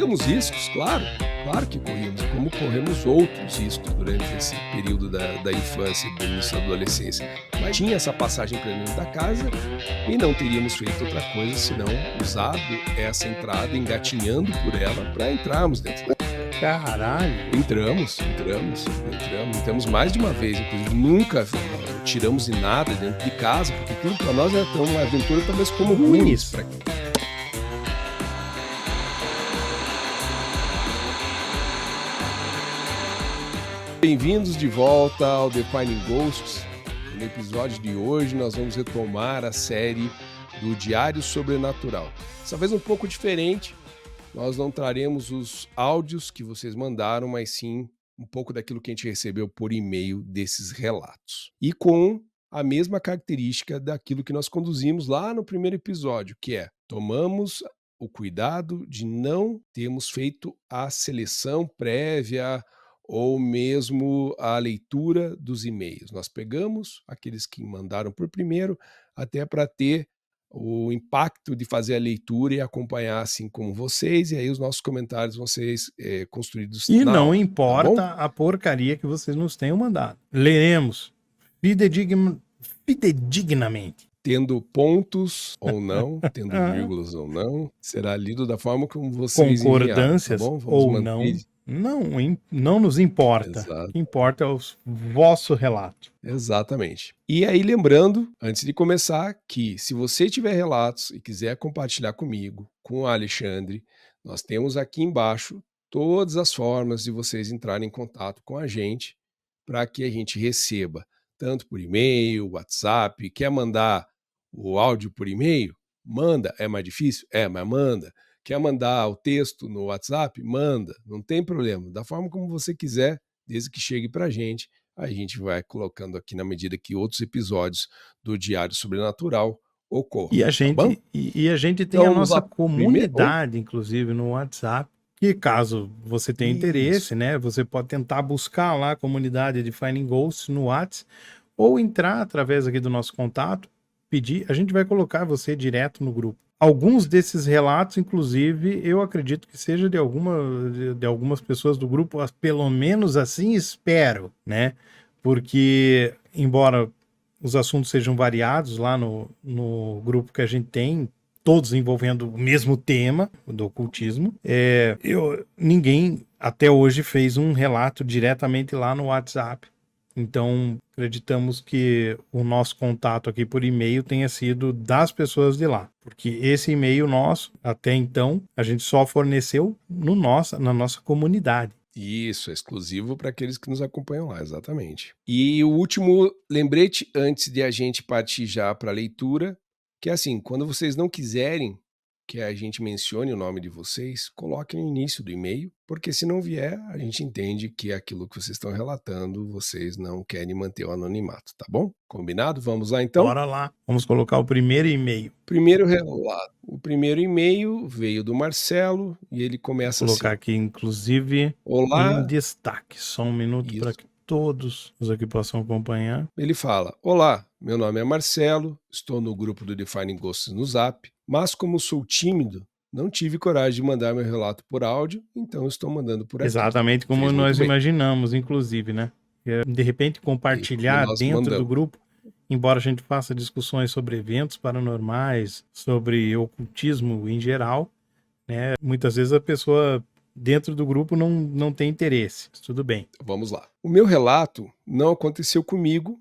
corríamos riscos, claro que corríamos, como corremos outros riscos durante esse período da infância e do início da adolescência. Mas tinha essa passagem para dentro da casa e não teríamos feito outra coisa senão usado essa entrada, engatinhando por ela, para entrarmos dentro da casa. Caralho! Entramos mais de uma vez, inclusive nunca tiramos de nada dentro de casa, porque aquilo para nós era uma aventura talvez como ruins para Bem-vindos de volta ao Defining Ghosts. No episódio de hoje nós vamos retomar a série do Diário Sobrenatural. Dessa vez um pouco diferente, nós não traremos os áudios que vocês mandaram, mas sim um pouco daquilo que a gente recebeu por e-mail desses relatos. E com a mesma característica daquilo que nós conduzimos lá no primeiro episódio, que é tomamos o cuidado de não termos feito a seleção prévia ou mesmo a leitura dos e-mails. Nós pegamos aqueles que mandaram por primeiro, até para ter o impacto de fazer a leitura e acompanhar assim como vocês, e aí os nossos comentários vão ser construídos E na não hora, importa tá bom? a porcaria que vocês nos tenham mandado. Leremos fidedignamente. Tendo pontos ou não, tendo vírgulas ou não, será lido da forma como vocês enviaram, tá Concordâncias bom? Vamos ou manter. não nos importa. Exato. O que importa é o vosso relato. Exatamente. E aí, lembrando, antes de começar, que se você tiver relatos e quiser compartilhar comigo, com o Alexandre, nós temos aqui embaixo todas as formas de vocês entrarem em contato com a gente para que a gente receba, tanto por e-mail, WhatsApp. Quer mandar o áudio por e-mail? Manda. É mais difícil? É, mas manda. Quer mandar o texto no WhatsApp? Manda. Não tem problema. Da forma como você quiser, desde que chegue para a gente vai colocando aqui na medida que outros episódios do Diário Sobrenatural ocorram. E a gente, tá bom? e a gente tem Então, a nossa primeiro. comunidade, inclusive, no WhatsApp, que caso você tenha interesse, né, você pode tentar buscar lá a comunidade de Finding Ghosts no WhatsApp, ou entrar através aqui do nosso contato, pedir, a gente vai colocar você direto no grupo. Alguns desses relatos, inclusive, eu acredito que seja de algumas pessoas do grupo, pelo menos assim espero, né? Porque, embora os assuntos sejam variados lá no grupo que a gente tem, todos envolvendo o mesmo tema do ocultismo, ninguém até hoje fez um relato diretamente lá no WhatsApp. Então, acreditamos que o nosso contato aqui por e-mail tenha sido das pessoas de lá. Porque esse e-mail nosso, até então, a gente só forneceu na nossa comunidade. Isso, é exclusivo para aqueles que nos acompanham lá, exatamente. E o último lembrete antes de a gente partir já para a leitura, que é assim, quando vocês não quiserem que a gente mencione o nome de vocês, coloquem no início do e-mail, porque se não vier, a gente entende que aquilo que vocês estão relatando, vocês não querem manter o anonimato, tá bom? Combinado? Vamos lá então? Bora lá. Vamos colocar o primeiro e-mail. Primeiro relato. O primeiro e-mail veio do Marcelo e ele começa Vou colocar assim. aqui, inclusive, Olá. em destaque. Só um minuto para que todos os aqui possam acompanhar. Ele fala: olá, meu nome é Marcelo, estou no grupo do Defining Ghosts no Zap, mas como sou tímido, não tive coragem de mandar meu relato por áudio, então estou mandando por aqui. Exatamente como nós imaginamos, inclusive, né? De repente compartilhar dentro do grupo, embora a gente faça discussões sobre eventos paranormais, sobre ocultismo em geral, né? Muitas vezes a pessoa dentro do grupo não tem interesse. Tudo bem. Vamos lá. O meu relato não aconteceu comigo,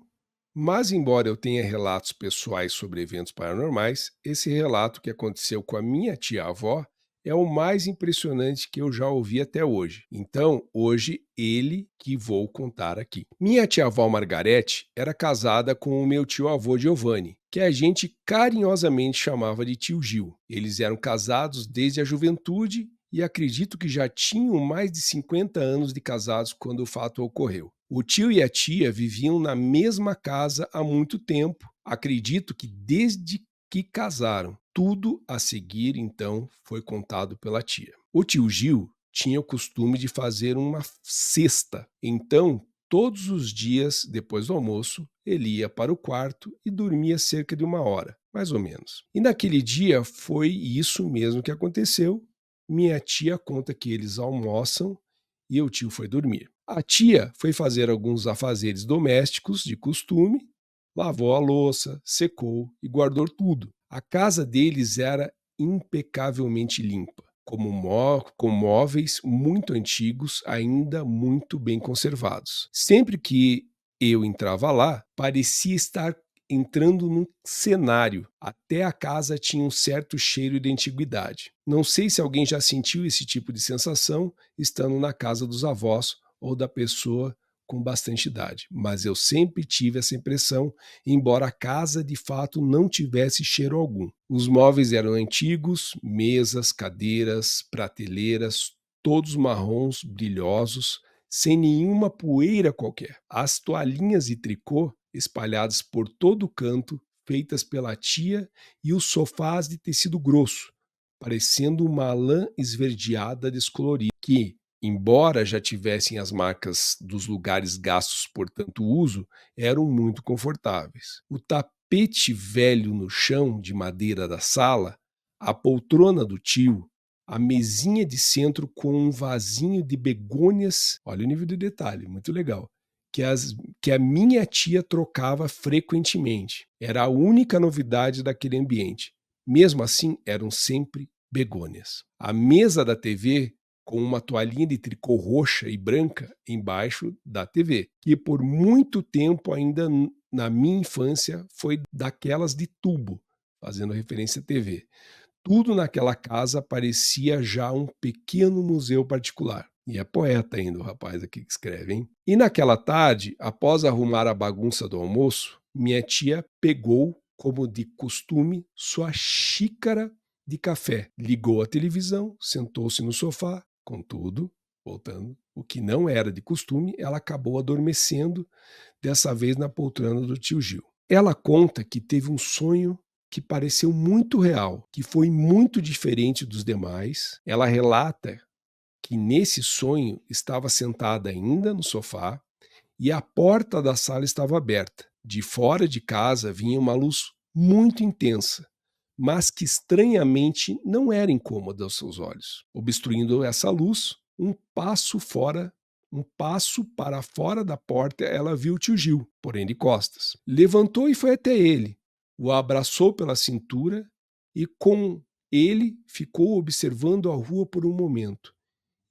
mas embora eu tenha relatos pessoais sobre eventos paranormais, esse relato que aconteceu com a minha tia-avó é o mais impressionante que eu já ouvi até hoje. Então, hoje, ele que vou contar aqui. Minha tia-avó Margarete era casada com o meu tio-avô Giovanni, que a gente carinhosamente chamava de tio Gil. Eles eram casados desde a juventude e acredito que já tinham mais de 50 anos de casados quando o fato ocorreu. O tio e a tia viviam na mesma casa há muito tempo. Acredito que desde que casaram. Tudo a seguir, então, foi contado pela tia. O tio Gil tinha o costume de fazer uma cesta. Então, todos os dias, depois do almoço, ele ia para o quarto e dormia cerca de 1 hora, mais ou menos. E naquele dia foi isso mesmo que aconteceu. minha tia conta que eles almoçam e o tio foi dormir. A tia foi fazer alguns afazeres domésticos de costume, lavou a louça, secou e guardou tudo. A casa deles era impecavelmente limpa, com móveis muito antigos, ainda muito bem conservados. Sempre que eu entrava lá, parecia estar entrando num cenário. Até a casa tinha um certo cheiro de antiguidade. Não sei se alguém já sentiu esse tipo de sensação estando na casa dos avós ou da pessoa com bastante idade, mas eu sempre tive essa impressão, embora a casa de fato não tivesse cheiro algum. Os móveis eram antigos, mesas, cadeiras, prateleiras, todos marrons brilhosos, sem nenhuma poeira qualquer. As toalhinhas de tricô espalhadas por todo o canto, feitas pela tia, e os sofás de tecido grosso, parecendo uma lã esverdeada descolorida, que, embora já tivessem as marcas dos lugares gastos por tanto uso, eram muito confortáveis. O tapete velho no chão de madeira da sala, a poltrona do tio, a mesinha de centro com um vasinho de begônias, olha o nível de detalhe, muito legal, que a minha tia trocava frequentemente. Era a única novidade daquele ambiente. Mesmo assim, eram sempre begônias. A mesa da TV com uma toalhinha de tricô roxa e branca embaixo da TV, que por muito tempo ainda na minha infância foi daquelas de tubo, fazendo referência à TV. Tudo naquela casa parecia já um pequeno museu particular. E é poeta ainda o rapaz aqui que escreve, hein? E naquela tarde, após arrumar a bagunça do almoço, minha tia pegou, como de costume, sua xícara de café, ligou a televisão, sentou-se no sofá, contudo, voltando, o que não era de costume, ela acabou adormecendo, dessa vez na poltrona do tio Gil. Ela conta que teve um sonho que pareceu muito real, que foi muito diferente dos demais. Ela relata que nesse sonho estava sentada ainda no sofá e a porta da sala estava aberta. De fora de casa vinha uma luz muito intensa, mas que estranhamente não era incômoda aos seus olhos. Obstruindo essa luz, um passo para fora da porta, ela viu o tio Gil, porém de costas. Levantou e foi até ele, o abraçou pela cintura e com ele ficou observando a rua por um momento,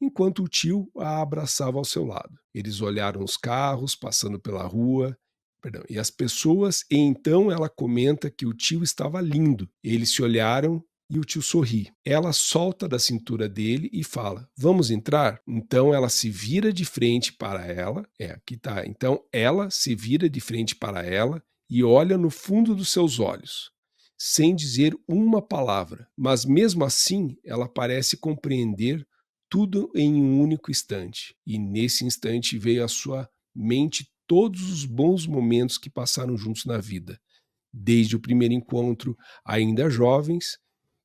enquanto o tio a abraçava ao seu lado. Eles olharam os carros passando pela rua, e as pessoas, e então ela comenta que o tio estava lindo. Eles se olharam e o tio sorri. Ela solta da cintura dele e fala: "Vamos entrar?" Então ela se vira de frente para ela. Aqui tá. Então ela se vira de frente para ela e olha no fundo dos seus olhos, sem dizer uma palavra. Mas mesmo assim, ela parece compreender tudo em um único instante. E nesse instante veio à sua mente todos os bons momentos que passaram juntos na vida, desde o primeiro encontro, ainda jovens,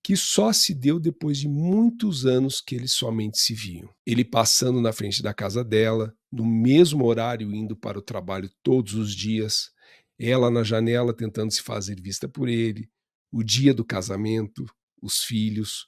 que só se deu depois de muitos anos que eles somente se viam. Ele passando na frente da casa dela, no mesmo horário indo para o trabalho todos os dias, ela na janela tentando se fazer vista por ele, o dia do casamento, os filhos,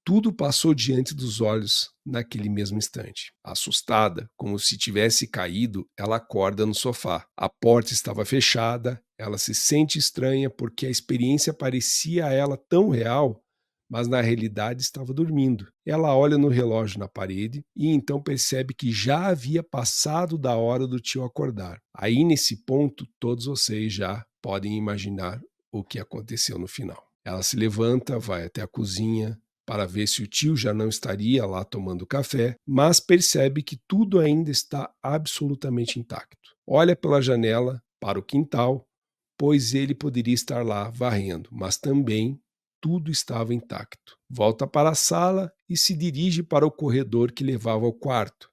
tudo passou diante dos olhos naquele mesmo instante. Assustada, como se tivesse caído, ela acorda no sofá. A porta estava fechada, ela se sente estranha porque a experiência parecia a ela tão real, mas na realidade estava dormindo. Ela olha no relógio na parede e então percebe que já havia passado da hora do tio acordar. Aí, nesse ponto, todos vocês já podem imaginar o que aconteceu no final. Ela se levanta, vai até a cozinha para ver se o tio já não estaria lá tomando café, mas percebe que tudo ainda está absolutamente intacto. Olha pela janela para o quintal, pois ele poderia estar lá varrendo, mas também tudo estava intacto. Volta para a sala e se dirige para o corredor que levava ao quarto.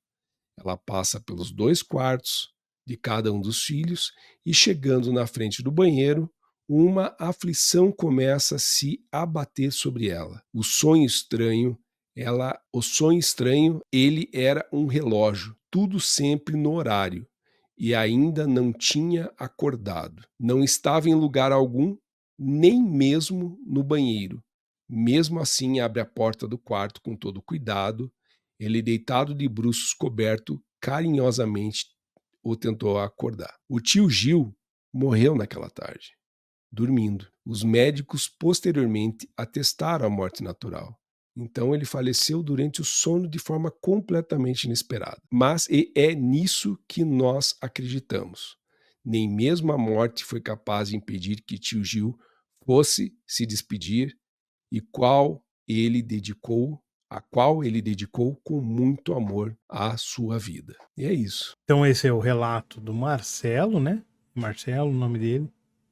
Ela passa pelos 2 quartos de cada um dos filhos e, chegando na frente do banheiro, uma aflição começa a se abater sobre ela. O sonho estranho, ele era um relógio, tudo sempre no horário, e ainda não tinha acordado. Não estava em lugar algum, nem mesmo no banheiro. Mesmo assim, abre a porta do quarto com todo cuidado. Ele, deitado de bruços coberto, carinhosamente o tentou acordar. O tio Gil morreu naquela tarde, dormindo. Os médicos posteriormente atestaram a morte natural. Então ele faleceu durante o sono de forma completamente inesperada. Mas é nisso que nós acreditamos. Nem mesmo a morte foi capaz de impedir que tio Gil fosse se despedir e a qual ele dedicou com muito amor a sua vida. E é isso. Então esse é o relato do Marcelo, né? Marcelo, o nome dele.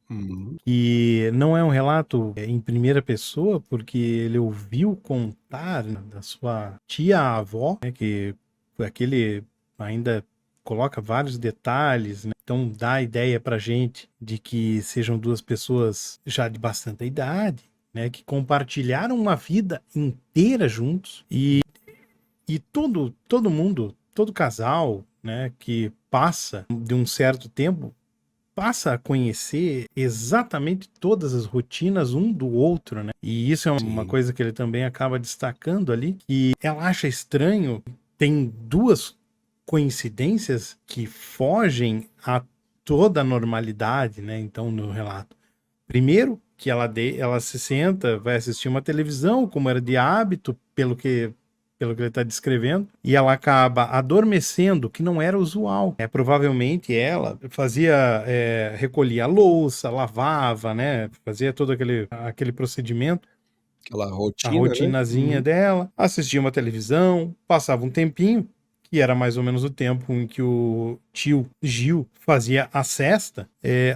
Uhum. E não é um relato em primeira pessoa, porque ele ouviu contar da sua tia-avó, né, que foi aquele ainda coloca vários detalhes, né? Então dá a ideia pra gente de que sejam duas pessoas já de bastante idade, né, que compartilharam uma vida inteira juntos e todo mundo, todo casal, né, que passa de um certo tempo passa a conhecer exatamente todas as rotinas um do outro, né? E isso é uma Sim. coisa que ele também acaba destacando ali, que ela acha estranho, tem duas coincidências que fogem a toda a normalidade, né? Então, no relato. Primeiro, que ela se senta, vai assistir uma televisão, como era de hábito, pelo que ele está descrevendo, e ela acaba adormecendo, que não era usual. Provavelmente ela recolhia a louça, lavava, né? Fazia todo aquele procedimento, Aquela a rotina, né? rotinazinha Uhum. dela, assistia uma televisão, passava um tempinho, que era mais ou menos o tempo em que o tio Gil fazia a sesta,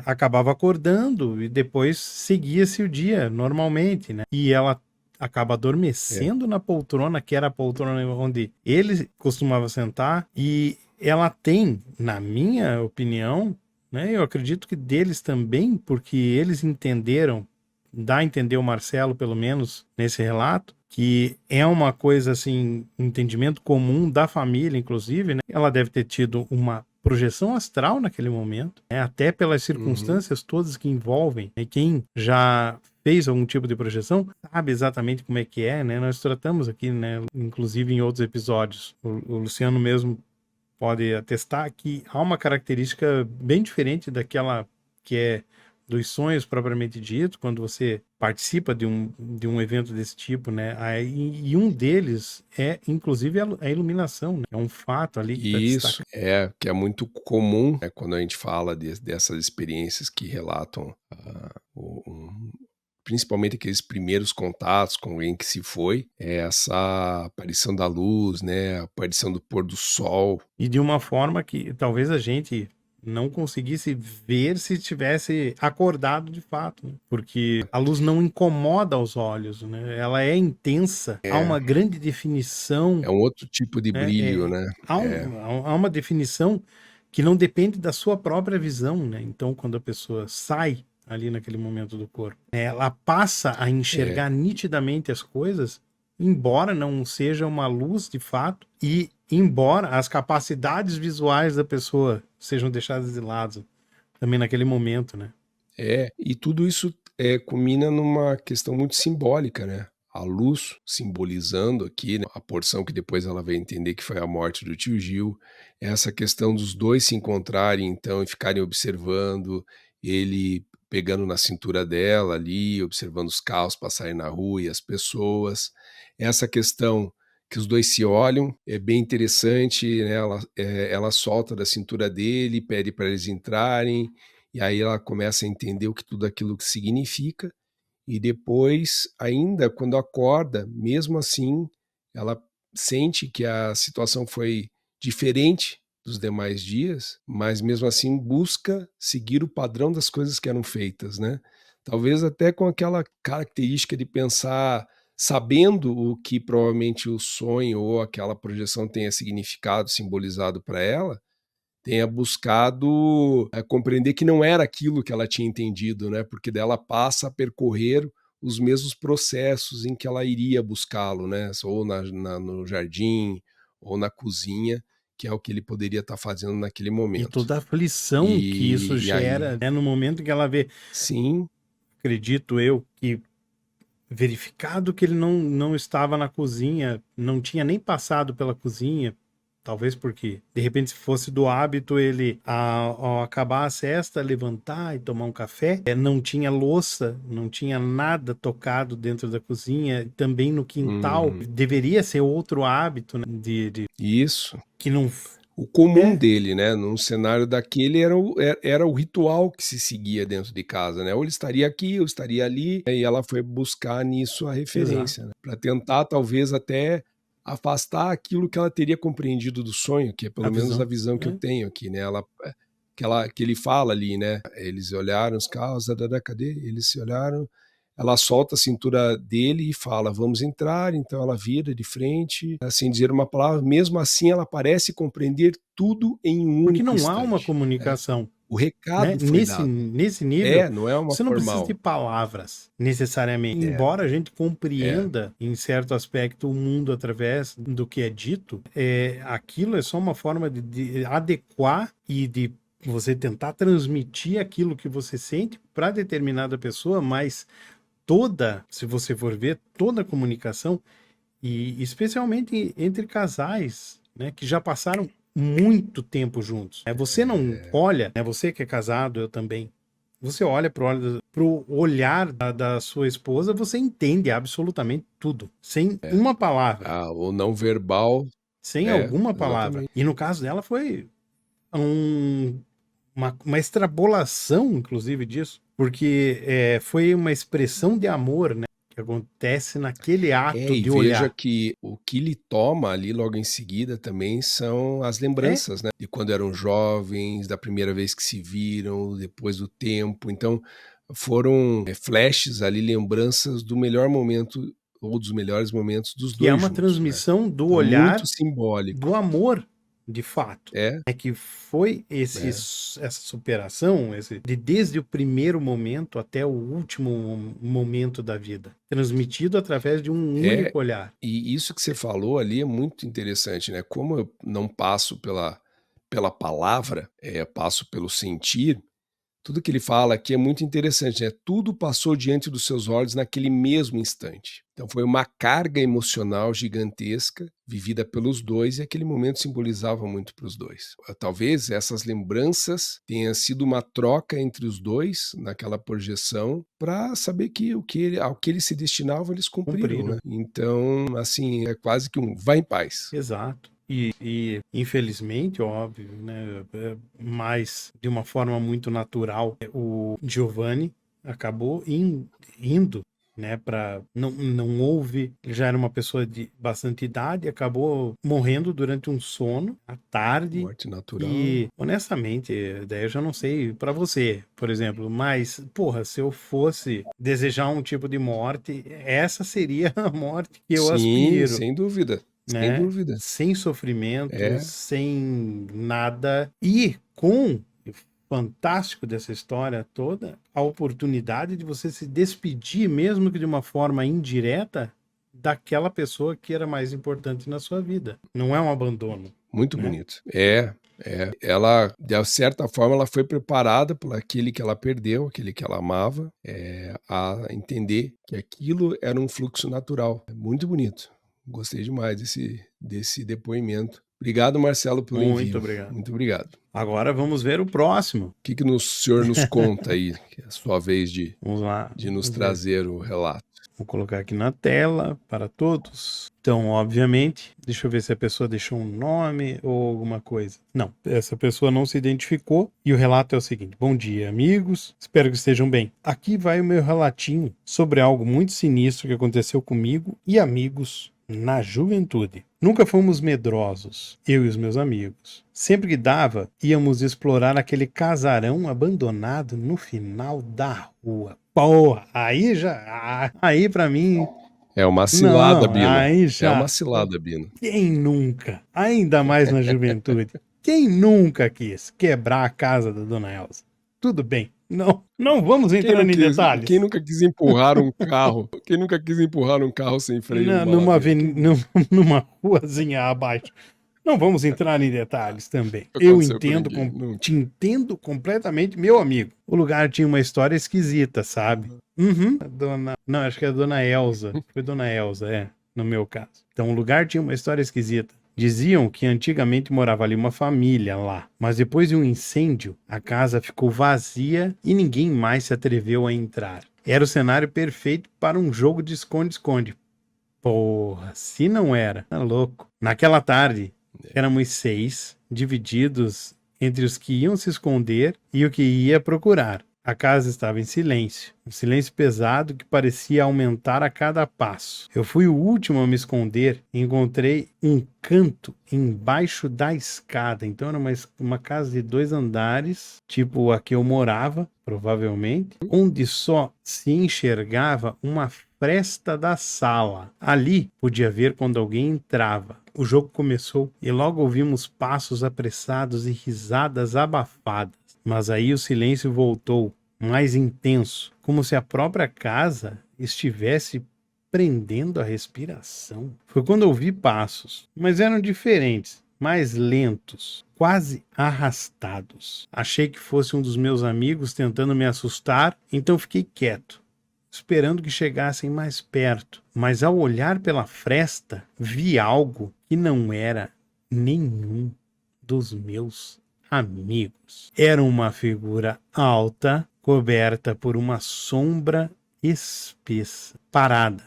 acabava acordando e depois seguia-se o dia normalmente, né? E ela acaba É. adormecendo na poltrona, que era a poltrona onde ele costumava sentar, e ela tem, na minha opinião, né, eu acredito que deles também, porque eles entenderam, dá a entender o Marcelo, pelo menos, nesse relato, que é uma coisa assim, um entendimento comum da família, inclusive, né? Ela deve ter tido uma projeção astral naquele momento, né? Até pelas Uhum. circunstâncias todas que envolvem, né? Quem já fez algum tipo de projeção sabe exatamente como é que é, né? Nós tratamos aqui, né? Inclusive em outros episódios. O Luciano mesmo pode atestar que há uma característica bem diferente daquela que é dos sonhos propriamente dito, quando você participa de um evento desse tipo, né? E um deles é, inclusive, a iluminação, né? É um fato ali que está Isso, destacado. que é muito comum, né, quando a gente fala dessas experiências que relatam, principalmente aqueles primeiros contatos com alguém que se foi, é essa aparição da luz, né, a aparição do pôr do sol. E de uma forma que talvez a gente não conseguisse ver se estivesse acordado de fato, né? Porque a luz não incomoda aos olhos, né? Ela é intensa, há É, uma grande definição, é um outro tipo de né? brilho, né? É, Há uma definição que não depende da sua própria visão, né? Então, quando a pessoa sai ali naquele momento do corpo, né, ela passa a é, enxergar nitidamente as coisas, embora não seja uma luz de fato, e embora as capacidades visuais da pessoa sejam deixadas de lado também naquele momento, né? e tudo isso culmina numa questão muito simbólica, né? A luz simbolizando aqui, né, a porção que depois ela vai entender que foi a morte do tio Gil, essa questão dos dois se encontrarem então e ficarem observando, ele pegando na cintura dela ali, observando os carros passarem na rua e as pessoas, essa questão que os dois se olham é bem interessante, né? Ela solta da cintura dele, pede para eles entrarem, e aí ela começa a entender o que tudo aquilo que significa, e depois, ainda quando acorda, mesmo assim, ela sente que a situação foi diferente dos demais dias, mas mesmo assim busca seguir o padrão das coisas que eram feitas, né? Talvez até com aquela característica de pensar, sabendo o que provavelmente o sonho ou aquela projeção tenha significado, simbolizado para ela, tenha buscado compreender que não era aquilo que ela tinha entendido, né? Porque dela passa a percorrer os mesmos processos em que ela iria buscá-lo, né? Ou no jardim, ou na cozinha, que é o que ele poderia estar fazendo naquele E momento. toda a aflição que isso E aí, gera, né, no momento que ela vê, sim, acredito eu, que verificado que ele não estava na cozinha, não tinha nem passado pela cozinha, talvez porque, de repente, se fosse do hábito, ele, ao acabar a cesta, levantar e tomar um café, não tinha louça, não tinha nada tocado dentro da cozinha, também no quintal, deveria ser outro hábito, né, Isso. que não... O comum dele, né, num cenário daquele era o ritual que se seguia dentro de casa, né? Ou ele estaria aqui, ou estaria ali, né, e ela foi buscar nisso a referência, né, para tentar talvez até afastar aquilo que ela teria compreendido do sonho, que é pelo menos a visão que eu tenho aqui, né? Que ele fala ali, né? Eles olharam os carros, cadê? Eles se olharam. Ela solta a cintura dele e fala, vamos entrar, então ela vira de frente, sem dizer uma palavra, mesmo assim ela parece compreender tudo em um Porque único não instante. há uma comunicação. O recado Né? foi dado. Nesse nível, não é uma você não formal. precisa de palavras, necessariamente. Embora a gente compreenda, em certo aspecto, o mundo através do que é dito, aquilo é só uma forma de adequar e de você tentar transmitir aquilo que você sente para determinada pessoa, mas se você for ver, toda a comunicação, e especialmente entre casais, né, que já passaram muito tempo juntos. Você não olha, né, você que é casado, eu também, você olha pro olhar da sua esposa, você entende absolutamente tudo, sem uma palavra. O não verbal. Sem alguma palavra. Exatamente. E no caso dela foi uma extrapolação, inclusive, disso, porque foi uma expressão de amor, né, que acontece naquele ato de olhar. Veja que o que ele toma ali logo em seguida também são as lembranças, né, de quando eram jovens, da primeira vez que se viram, depois do tempo. Então, foram flashes ali, lembranças do melhor momento ou dos melhores momentos dos dois que é uma juntos, transmissão, né? do olhar, muito simbólico, do amor, de fato. Que foi essa superação, desde o primeiro momento até o último momento da vida, transmitido através de um único olhar. E isso que você falou ali é muito interessante, né? Como eu não passo pela palavra, passo pelo sentir, tudo que ele fala aqui é muito interessante, né? Tudo passou diante dos seus olhos naquele mesmo instante. Então foi uma carga emocional gigantesca vivida pelos dois e aquele momento simbolizava muito para os dois. Talvez essas lembranças tenham sido uma troca entre os dois naquela projeção para saber que ao que eles se destinavam eles cumpriram. Né? Então, assim, é quase que um vai em paz. Exato. E infelizmente, óbvio, né, mas de uma forma muito natural, o Giovanni acabou indo, né, não houve, ele já era uma pessoa de bastante idade, acabou morrendo durante um sono à tarde. Morte natural. E honestamente, daí eu já não sei para você, por exemplo, mas porra, se eu fosse desejar um tipo de morte, essa seria a morte que eu aspiro. Sem dúvida. Né? Sem dúvida. Sem sofrimento, sem nada. E com o fantástico dessa história toda, a oportunidade de você se despedir, mesmo que de uma forma indireta, daquela pessoa que era mais importante na sua vida. Não é um abandono. Muito bonito. Ela, de certa forma, ela foi preparada por aquele que ela perdeu, aquele que ela amava, a entender que aquilo era um fluxo natural. É muito bonito. Gostei demais desse depoimento. Obrigado, Marcelo, pelo envio. Muito obrigado. Muito obrigado. Agora vamos ver o próximo. O que o senhor nos conta aí? Que é a sua vez de nos trazer o relato. Vou colocar aqui na tela para todos. Então, obviamente, deixa eu ver se a pessoa deixou um nome ou alguma coisa. Não, essa pessoa não se identificou e o relato é o seguinte: bom dia, amigos, espero que estejam bem. Aqui vai o meu relatinho sobre algo muito sinistro que aconteceu comigo e amigos na juventude. Nunca fomos medrosos, eu e os meus amigos. Sempre que dava, íamos explorar aquele casarão abandonado no final da rua. Porra, aí pra mim... É uma cilada, Bino. Aí já... É uma cilada, Bino. Quem nunca, ainda mais na juventude, quem nunca quis quebrar a casa da Dona Elza? Tudo bem, não vamos entrar em detalhes. Quem nunca quis empurrar um carro? Quem nunca quis empurrar um carro sem freio? Numa ruazinha abaixo. Não vamos entrar em detalhes também. Não Eu aconteceu com ninguém. te entendo completamente, meu amigo. O lugar tinha uma história esquisita, sabe? Uhum. Não, acho que é a Dona Elza. Foi Dona Elza, no meu caso. Então o lugar tinha uma história esquisita. Diziam que antigamente morava ali uma família lá, mas depois de um incêndio, a casa ficou vazia e ninguém mais se atreveu a entrar. Era o cenário perfeito para um jogo de esconde-esconde. Porra, se não era, tá louco. Naquela tarde, éramos 6, divididos entre os que iam se esconder e o que ia procurar. A casa estava em silêncio, um silêncio pesado que parecia aumentar a cada passo. Eu fui o último a me esconder e encontrei um canto embaixo da escada. Então era uma casa de 2 andares, tipo a que eu morava, provavelmente, onde só se enxergava uma fresta da sala. Ali podia ver quando alguém entrava. O jogo começou e logo ouvimos passos apressados e risadas abafadas. Mas aí o silêncio voltou, mais intenso, como se a própria casa estivesse prendendo a respiração. Foi quando ouvi passos, mas eram diferentes, mais lentos, quase arrastados. Achei que fosse um dos meus amigos tentando me assustar, então fiquei quieto, esperando que chegassem mais perto. Mas ao olhar pela fresta, vi algo que não era nenhum dos meus amigos. Era uma figura alta, coberta por uma sombra espessa, parada,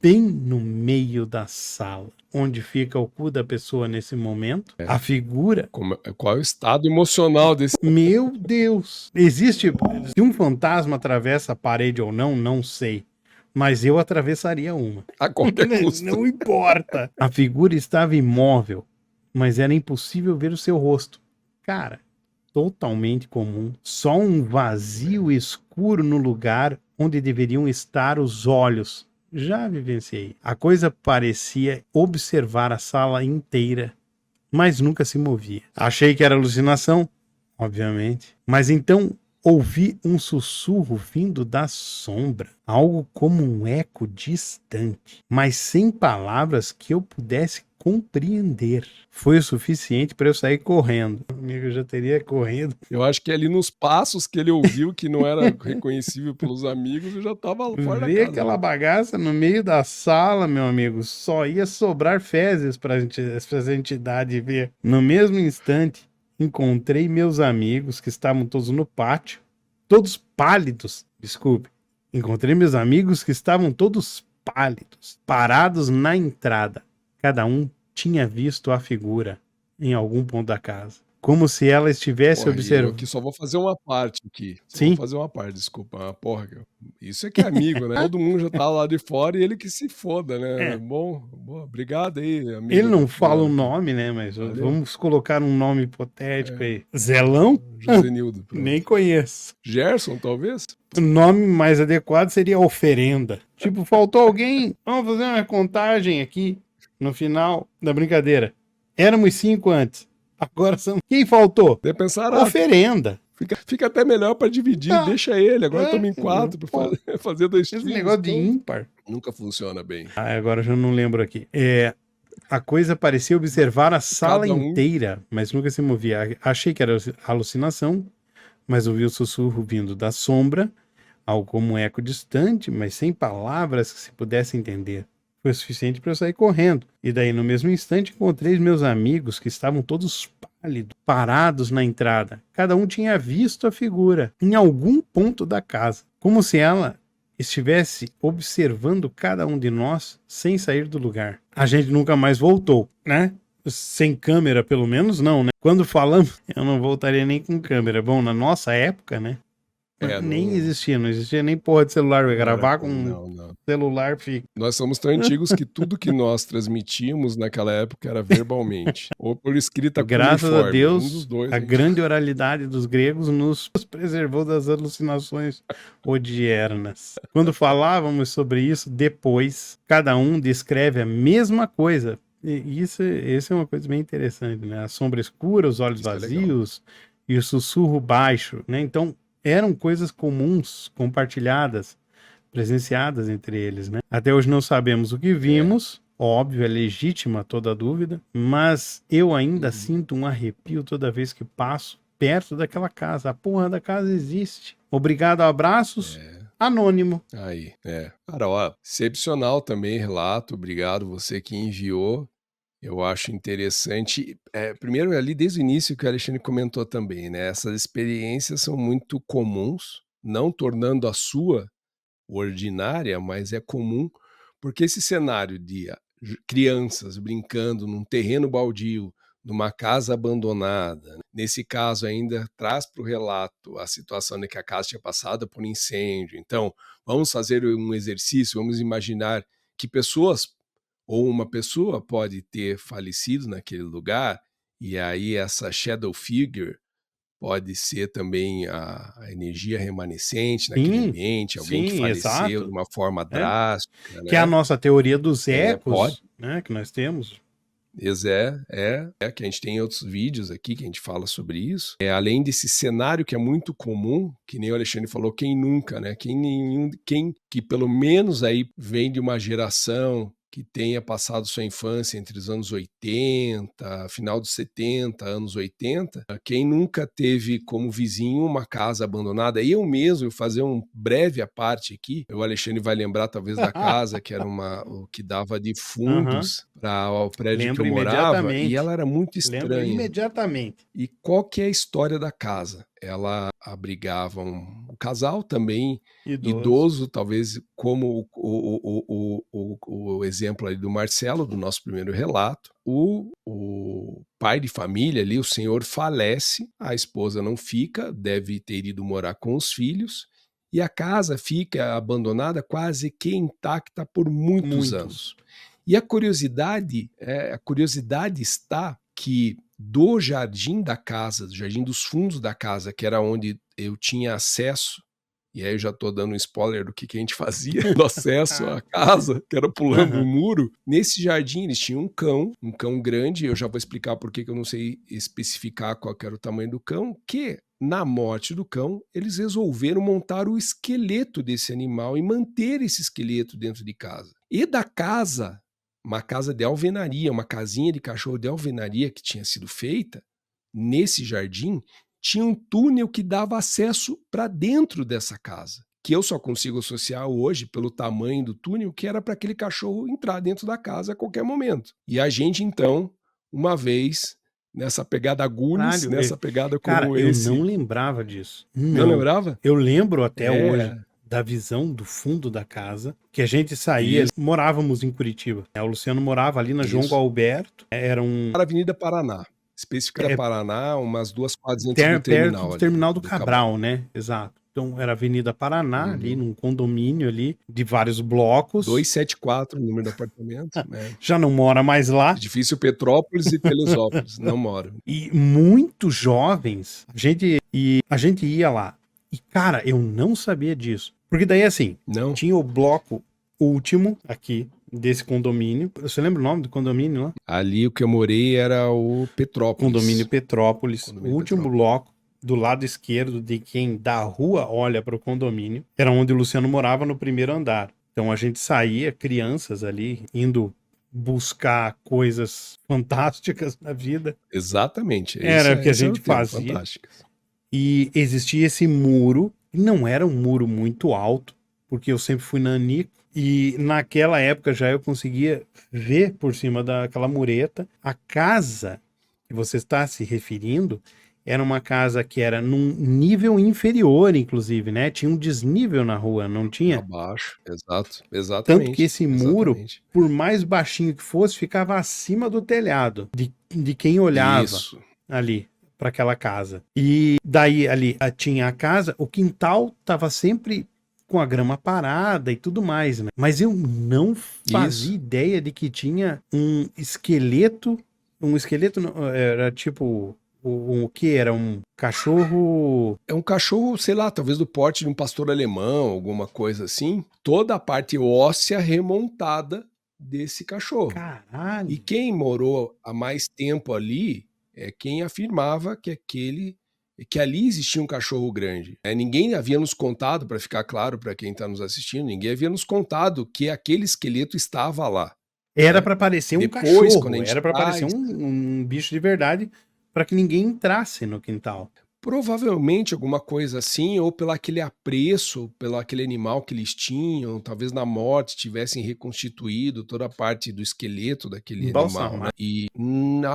bem no meio da sala, onde fica o cu da pessoa nesse momento. A figura... Qual é o estado emocional desse... Meu Deus! Existe... Se um fantasma atravessa a parede ou não, não sei. Mas eu atravessaria uma. A qualquer custo. Não importa. A figura estava imóvel, mas era impossível ver o seu rosto. Cara, totalmente comum. Só um vazio escuro no lugar onde deveriam estar os olhos. Já vivenciei. A coisa parecia observar a sala inteira, mas nunca se movia. Achei que era alucinação, obviamente. Mas então ouvi um sussurro vindo da sombra, algo como um eco distante, mas sem palavras que eu pudesse compreender. Foi o suficiente para eu sair correndo. Amigo, eu já teria corrido. Eu acho que ali nos passos que ele ouviu, que não era reconhecível pelos amigos, eu já estava fora da casa. Ver aquela bagaça no meio da sala, meu amigo, só ia sobrar fezes para essa entidade ver. No mesmo instante, encontrei meus amigos que estavam todos no pátio, todos pálidos, desculpe. Encontrei meus amigos que estavam todos pálidos, parados na entrada. Cada um tinha visto a figura em algum ponto da casa. Como se ela estivesse observando. Eu aqui só vou fazer uma parte aqui. Sim. Vou fazer uma parte, desculpa. Porra, isso é que é amigo, né? Todo mundo já tá lá de fora e ele que se foda, né? Bom, obrigado aí, amigo. Ele não fala o nome, né? Mas vamos colocar um nome hipotético aí. Zelão? Josenildo. Nem conheço. Gerson, talvez? O nome mais adequado seria oferenda. Tipo, faltou alguém? Vamos fazer uma contagem aqui no final da brincadeira. Éramos 5 antes. Agora são... Quem faltou? Deve pensar, oferenda. Fica até melhor pra dividir. Deixa ele. Agora estamos em 4 pra fazer 2 times. Esse negócio de ímpar nunca funciona bem. Agora eu já não lembro aqui. A coisa parecia observar a sala inteira, mas nunca se movia. Achei que era alucinação, mas ouvi o sussurro vindo da sombra, algo como um eco distante, mas sem palavras que se pudesse entender. Foi o suficiente para eu sair correndo. E daí, no mesmo instante, encontrei meus amigos que estavam todos pálidos, parados na entrada. Cada um tinha visto a figura em algum ponto da casa, como se ela estivesse observando cada um de nós sem sair do lugar. A gente nunca mais voltou, né? Sem câmera, pelo menos, não, né? Quando falamos, eu não voltaria nem com câmera. Bom, na nossa época, né? Nem existia, não existia nem porra de celular. Eu ia gravar com celular fixo. Nós somos tão antigos que tudo que nós transmitíamos naquela época era verbalmente, ou por escrita graças a Deus, a grande oralidade dos gregos nos preservou das alucinações odiernas. Quando falávamos sobre isso, depois, cada um descreve a mesma coisa. E isso é uma coisa bem interessante, né? A sombra escura, os olhos vazios e o sussurro baixo, né? Então, eram coisas comuns, compartilhadas, presenciadas entre eles, né? Até hoje não sabemos o que vimos, Óbvio, é legítima toda dúvida, mas eu ainda Uhum. sinto um arrepio toda vez que passo perto daquela casa. A porra da casa existe. Obrigado, abraços. É, Anônimo. aí, é. Cara, ó, excepcional também relato, obrigado você que enviou. Eu acho interessante, primeiro ali desde o início que o Alexandre comentou também, né, essas experiências são muito comuns, não tornando a sua ordinária, mas é comum, porque esse cenário de crianças brincando num terreno baldio, numa casa abandonada, nesse caso ainda traz para o relato a situação de que a casa tinha passado por incêndio. Então, vamos fazer um exercício, vamos imaginar que pessoas ou uma pessoa pode ter falecido naquele lugar, e aí essa shadow figure pode ser também a energia remanescente naquele Sim, ambiente, alguém que sim, faleceu de exato. uma forma É. drástica, Que é a né? nossa teoria dos Pode. ecos, né, que nós temos. Que a gente tem outros vídeos aqui que a gente fala sobre isso. Além desse cenário que é muito comum, que nem o Alexandre falou, quem nunca, né? Quem que pelo menos aí vem de uma geração que tenha passado sua infância entre os anos 80, final dos 70, anos 80, quem nunca teve como vizinho uma casa abandonada? Eu mesmo, vou fazer um breve à parte aqui, o Alexandre vai lembrar talvez da casa que era o que dava de Aham. fundos para o prédio que eu Lembro morava, e imediatamente. ela era muito Lembro estranha. imediatamente. E qual que é a história da casa? Ela abrigava um casal também Idoso. idoso, talvez como o exemplo ali do Marcelo, do nosso primeiro relato. O pai de família ali, o senhor falece, a esposa não fica, deve ter ido morar com os filhos, e a casa fica abandonada quase que intacta por muitos Muitos. anos. E a curiosidade está que do jardim da casa, do jardim dos fundos da casa, que era onde eu tinha acesso, e aí eu já estou dando um spoiler do que a gente fazia no acesso à casa, que era pulando o Aham. muro. Nesse jardim eles tinham um cão grande, eu já vou explicar por que eu não sei especificar qual que era o tamanho do cão, que na morte do cão, eles resolveram montar o esqueleto desse animal e manter esse esqueleto dentro de casa. E da casa, uma casa de alvenaria, uma casinha de cachorro de alvenaria que tinha sido feita, nesse jardim, tinha um túnel que dava acesso para dentro dessa casa, que eu só consigo associar hoje pelo tamanho do túnel, que era para aquele cachorro entrar dentro da casa a qualquer momento. E a gente, então, uma vez, nessa pegada Goonies, Caralho, nessa pegada cara, como eu não esse... lembrava disso. Não Não. lembrava? Eu lembro até hoje É, da visão do fundo da casa, que a gente saía, isso, morávamos em Curitiba. O Luciano morava ali na João isso. Gualberto, era um Para a Avenida Paraná. Especifica é, Paraná, umas 2 quadras antes do perto terminal do ali, terminal do do Cabral. Cabral, né? Exato. Então era Avenida Paraná, ali Uhum. num condomínio ali de vários blocos. 274, o número do apartamento, né. Já não mora mais lá. Edifício Petrópolis e Teresópolis, não moro. E muitos jovens, a gente ia lá. E, cara, eu não sabia disso. Porque daí, assim, Não? tinha o bloco último aqui desse condomínio. Você lembra o nome do condomínio lá? Ali o que eu morei era o Condomínio Petrópolis. Petrópolis. O Condomínio último Petrópolis. bloco do lado esquerdo de quem da rua olha para o condomínio era onde o Luciano morava no primeiro andar. Então a gente saía, crianças ali, indo buscar coisas fantásticas na vida. Exatamente, Era o que a esse era o gente termo, fazia. fantásticas. E existia esse muro, não era um muro muito alto, porque eu sempre fui nanico, e naquela época já eu conseguia ver por cima daquela mureta. A casa que você está se referindo era uma casa que era num nível inferior, inclusive, né? Tinha um desnível na rua, não tinha? Abaixo, exato, Tanto que exatamente, esse muro, exatamente. por mais baixinho que fosse, ficava acima do telhado de quem olhava Isso. ali para aquela casa. E daí ali tinha a casa, o quintal tava sempre com a grama parada e tudo mais, né? Mas eu não fazia Isso. ideia de que tinha um esqueleto era tipo o que era um cachorro. É um cachorro, sei lá, talvez do porte de um pastor alemão, alguma coisa assim. Toda a parte óssea remontada desse cachorro. E Caralho. quem morou há mais tempo ali é quem afirmava que ali existia um cachorro grande. Ninguém havia nos contado, para ficar claro para quem está nos assistindo, ninguém havia nos contado que aquele esqueleto estava lá. Era né? para parecer um Depois, quando a cachorro, gente era para parecer traz, um bicho de verdade, para que ninguém entrasse no quintal. provavelmente alguma coisa assim, ou pelo aquele apreço, pelo aquele animal que eles tinham, talvez na morte tivessem reconstituído toda a parte do esqueleto daquele animal, né? Embalsamar. E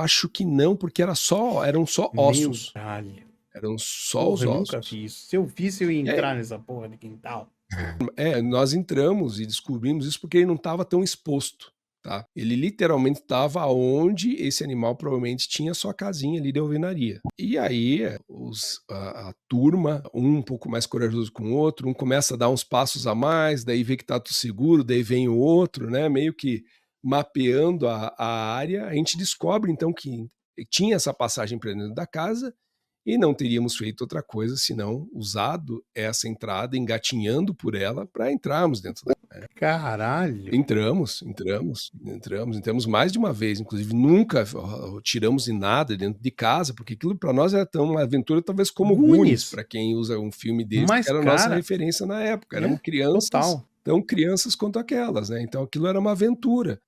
acho que não, porque eram só Meu ossos, galho. eram só Porra, os eu nunca ossos. vi isso. Se eu visse, eu ia É, entrar nessa porra de quintal. nós entramos e descobrimos isso porque ele não estava tão exposto, tá? Ele literalmente estava onde esse animal provavelmente tinha sua casinha ali de alvenaria. E aí a turma, um pouco mais corajoso com o outro, um começa a dar uns passos a mais, daí vê que tá tudo seguro, daí vem o outro, né? Meio que mapeando a área, a gente descobre então que tinha essa passagem para dentro da casa e não teríamos feito outra coisa senão usado essa entrada, engatinhando por ela, para entrarmos dentro da. Caralho. Entramos mais de uma vez, inclusive nunca tiramos em nada dentro de casa, porque aquilo para nós era tão uma aventura, talvez como Goonies, Goonies. para quem usa um filme desse, que Mas, era a nossa cara, referência na época. Éramos crianças, total. tão crianças quanto aquelas, né? Então aquilo era uma aventura.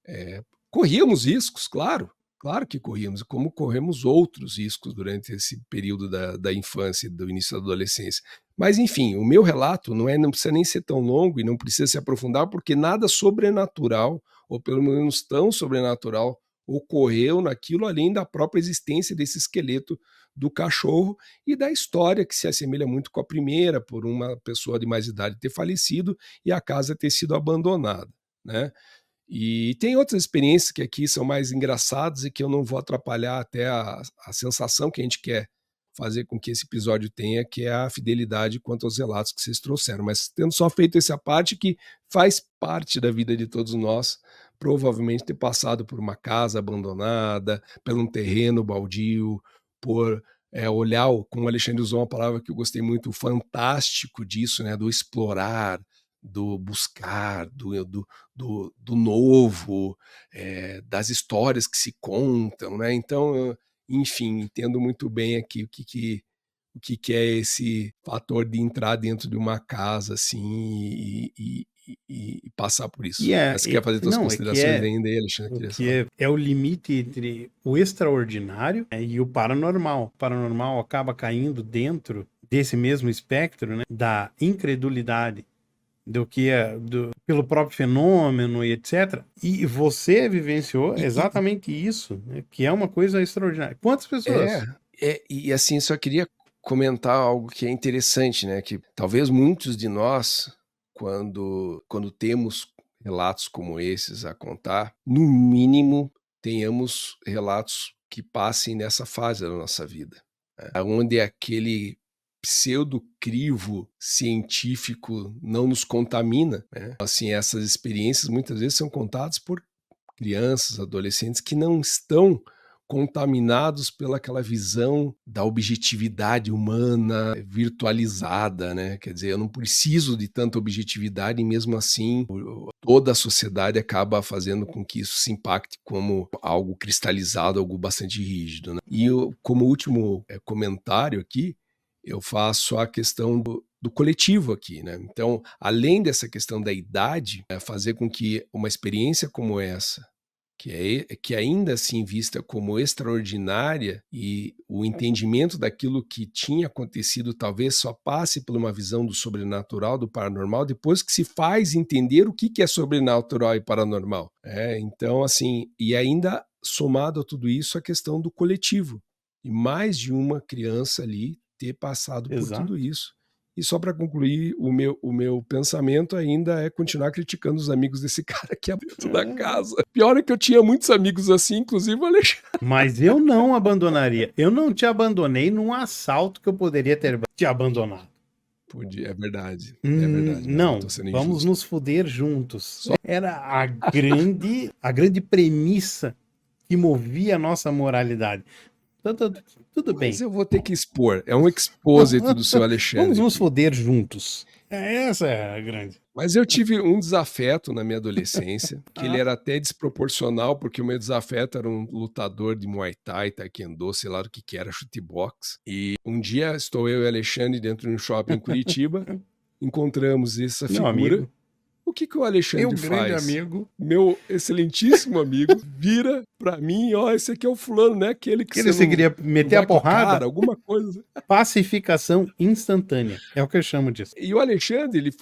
Corríamos riscos, claro. Claro que corríamos, como corremos outros riscos durante esse período da infância e do início da adolescência. Mas, enfim, o meu relato não precisa nem ser tão longo e não precisa se aprofundar, porque nada sobrenatural, ou pelo menos tão sobrenatural, ocorreu naquilo, além da própria existência desse esqueleto do cachorro e da história que se assemelha muito com a primeira, por uma pessoa de mais idade ter falecido e a casa ter sido abandonada, né? E tem outras experiências que aqui são mais engraçadas e que eu não vou atrapalhar até a sensação que a gente quer fazer com que esse episódio tenha, que é a fidelidade quanto aos relatos que vocês trouxeram. Mas tendo só feito essa parte que faz parte da vida de todos nós, provavelmente ter passado por uma casa abandonada, por um terreno baldio, por olhar, como o Alexandre usou uma palavra que eu gostei muito, o fantástico disso, né, do explorar, do buscar, do novo, das histórias que se contam, né? Então, enfim, entendo muito bem aqui o que é esse fator de entrar dentro de uma casa assim e passar por isso. E Mas você quer fazer suas não, é que considerações ainda aí, Alexandre? o Queria que só. é o limite entre o extraordinário, né, e o paranormal. O paranormal acaba caindo dentro desse mesmo espectro, né, da incredulidade do que pelo próprio fenômeno e etc. E você vivenciou E, e, exatamente isso, né, que é uma coisa extraordinária. Quantas é, pessoas? e assim, só queria comentar algo que é interessante, né? Que talvez muitos de nós, quando temos relatos como esses a contar, no mínimo tenhamos relatos que passem nessa fase da nossa vida, né? Onde aquele pseudo-crivo científico não nos contamina, né? Assim, essas experiências muitas vezes são contadas por crianças, adolescentes que não estão contaminados pelaquela visão da objetividade humana virtualizada, né? Quer dizer, eu não preciso de tanta objetividade e mesmo assim toda a sociedade acaba fazendo com que isso se impacte como algo cristalizado, algo bastante rígido, né? E como último comentário aqui, eu faço a questão do coletivo aqui, né? Então, além dessa questão da idade, fazer com que uma experiência como essa, que ainda assim vista como extraordinária e o entendimento daquilo que tinha acontecido talvez só passe por uma visão do sobrenatural, do paranormal, depois que se faz entender o que é sobrenatural e paranormal. Então, assim, e ainda somado a tudo isso a questão do coletivo. E mais de uma criança ali ter passado por tudo Exato. isso. E só para concluir, o meu pensamento ainda é continuar criticando os amigos desse cara aqui dentro da casa. Pior é que eu tinha muitos amigos assim, inclusive o Alexandre. Mas eu não abandonaria. Eu não te abandonei num assalto que eu poderia ter te abandonado. Podia, é verdade, mas não Não, tô sendo vamos injusto. nos foder juntos. Só, Era a grande premissa que movia a nossa moralidade. Tudo mas bem. eu vou ter que expor. É um exposito do seu Vamos Alexandre nos aqui. foder juntos. Essa é a grande. Mas eu tive um desafeto na minha adolescência, que ele era até desproporcional, porque o meu desafeto era um lutador de Muay Thai, Taekwondo, sei lá do que era, chute boxe. E um dia estou eu e Alexandre dentro de um shopping em Curitiba, encontramos essa Meu figura, amigo. O que o Meu Alexandre grande faz? amigo, Meu excelentíssimo amigo vira pra mim, ó, esse aqui é o fulano, né? Aquele que que você você não queria meter a vai com a cara, porrada, alguma coisa. pacificação instantânea. É o que eu chamo disso. E o Alexandre,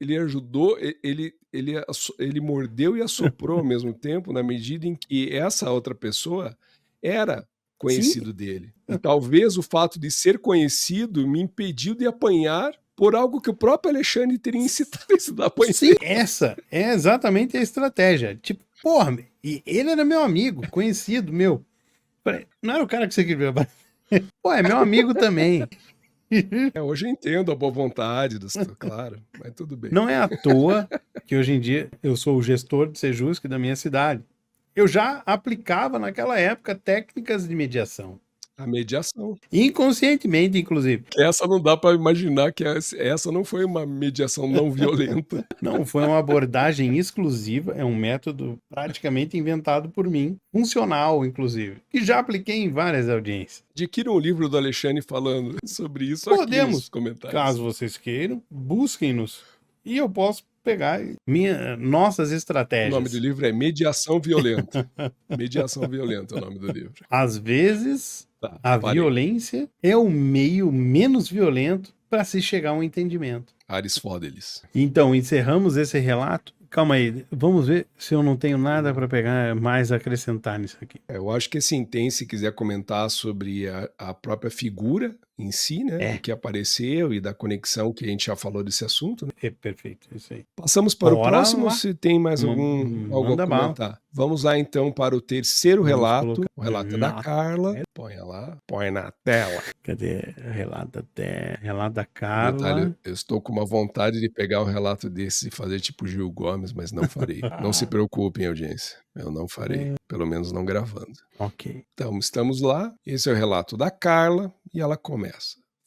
ele ajudou, ele mordeu e assoprou ao mesmo tempo, na medida em que essa outra pessoa era Sim, conhecido dele. E talvez o fato de ser conhecido me impediu de apanhar por algo que o próprio Alexandre teria incitado esse da apanhar. sim, essa é exatamente a estratégia. Tipo, porra, e ele era meu amigo, conhecido meu. Falei, não era o cara que você queria. Pô, é meu amigo também. Hoje eu entendo a boa vontade, claro, mas tudo bem. Não é à toa que hoje em dia eu sou o gestor de Sejusc da minha cidade. Eu já aplicava naquela época técnicas de mediação. A mediação. Inconscientemente, inclusive. Essa não dá para imaginar que essa não foi uma mediação não violenta. Não, foi uma abordagem exclusiva, é um método praticamente inventado por mim, funcional, inclusive, que já apliquei em várias audiências. Adquira um livro do Alexandre falando sobre isso aqui nos Podemos, comentários. caso vocês queiram, busquem-nos e eu posso pegar nossas O estratégias. nome do livro é Mediação Violenta. Mediação Violenta é o nome do livro. Às vezes, Tá, a parei. violência é o meio menos violento para se chegar a um entendimento. Aristóteles. Então, encerramos esse relato. Calma aí, vamos ver se eu não tenho nada para pegar mais a acrescentar nisso aqui. Eu acho que assim, se quiser comentar sobre a própria figura em si, né? O que apareceu e da conexão que a gente já falou desse assunto, né? É perfeito, isso aí. Passamos para o Bora próximo, lá. se tem mais algo a Manda bala. comentar. Vamos lá então para o terceiro Vamos relato, colocar o relato da na Carla. Põe lá, põe na tela. Cadê? Relato da Detalhe, Carla. eu estou com uma vontade de pegar um relato desse e fazer tipo Gil Gomes, mas não farei. Não se preocupem, audiência. Eu não farei, pelo menos não gravando. Ok. Então, estamos lá. Esse é o relato da Carla e ela começa.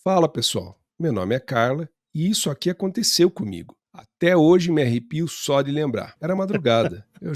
Fala, pessoal. Meu nome é Carla e isso aqui aconteceu comigo. Até hoje me arrepio só de lembrar. Era madrugada. Eu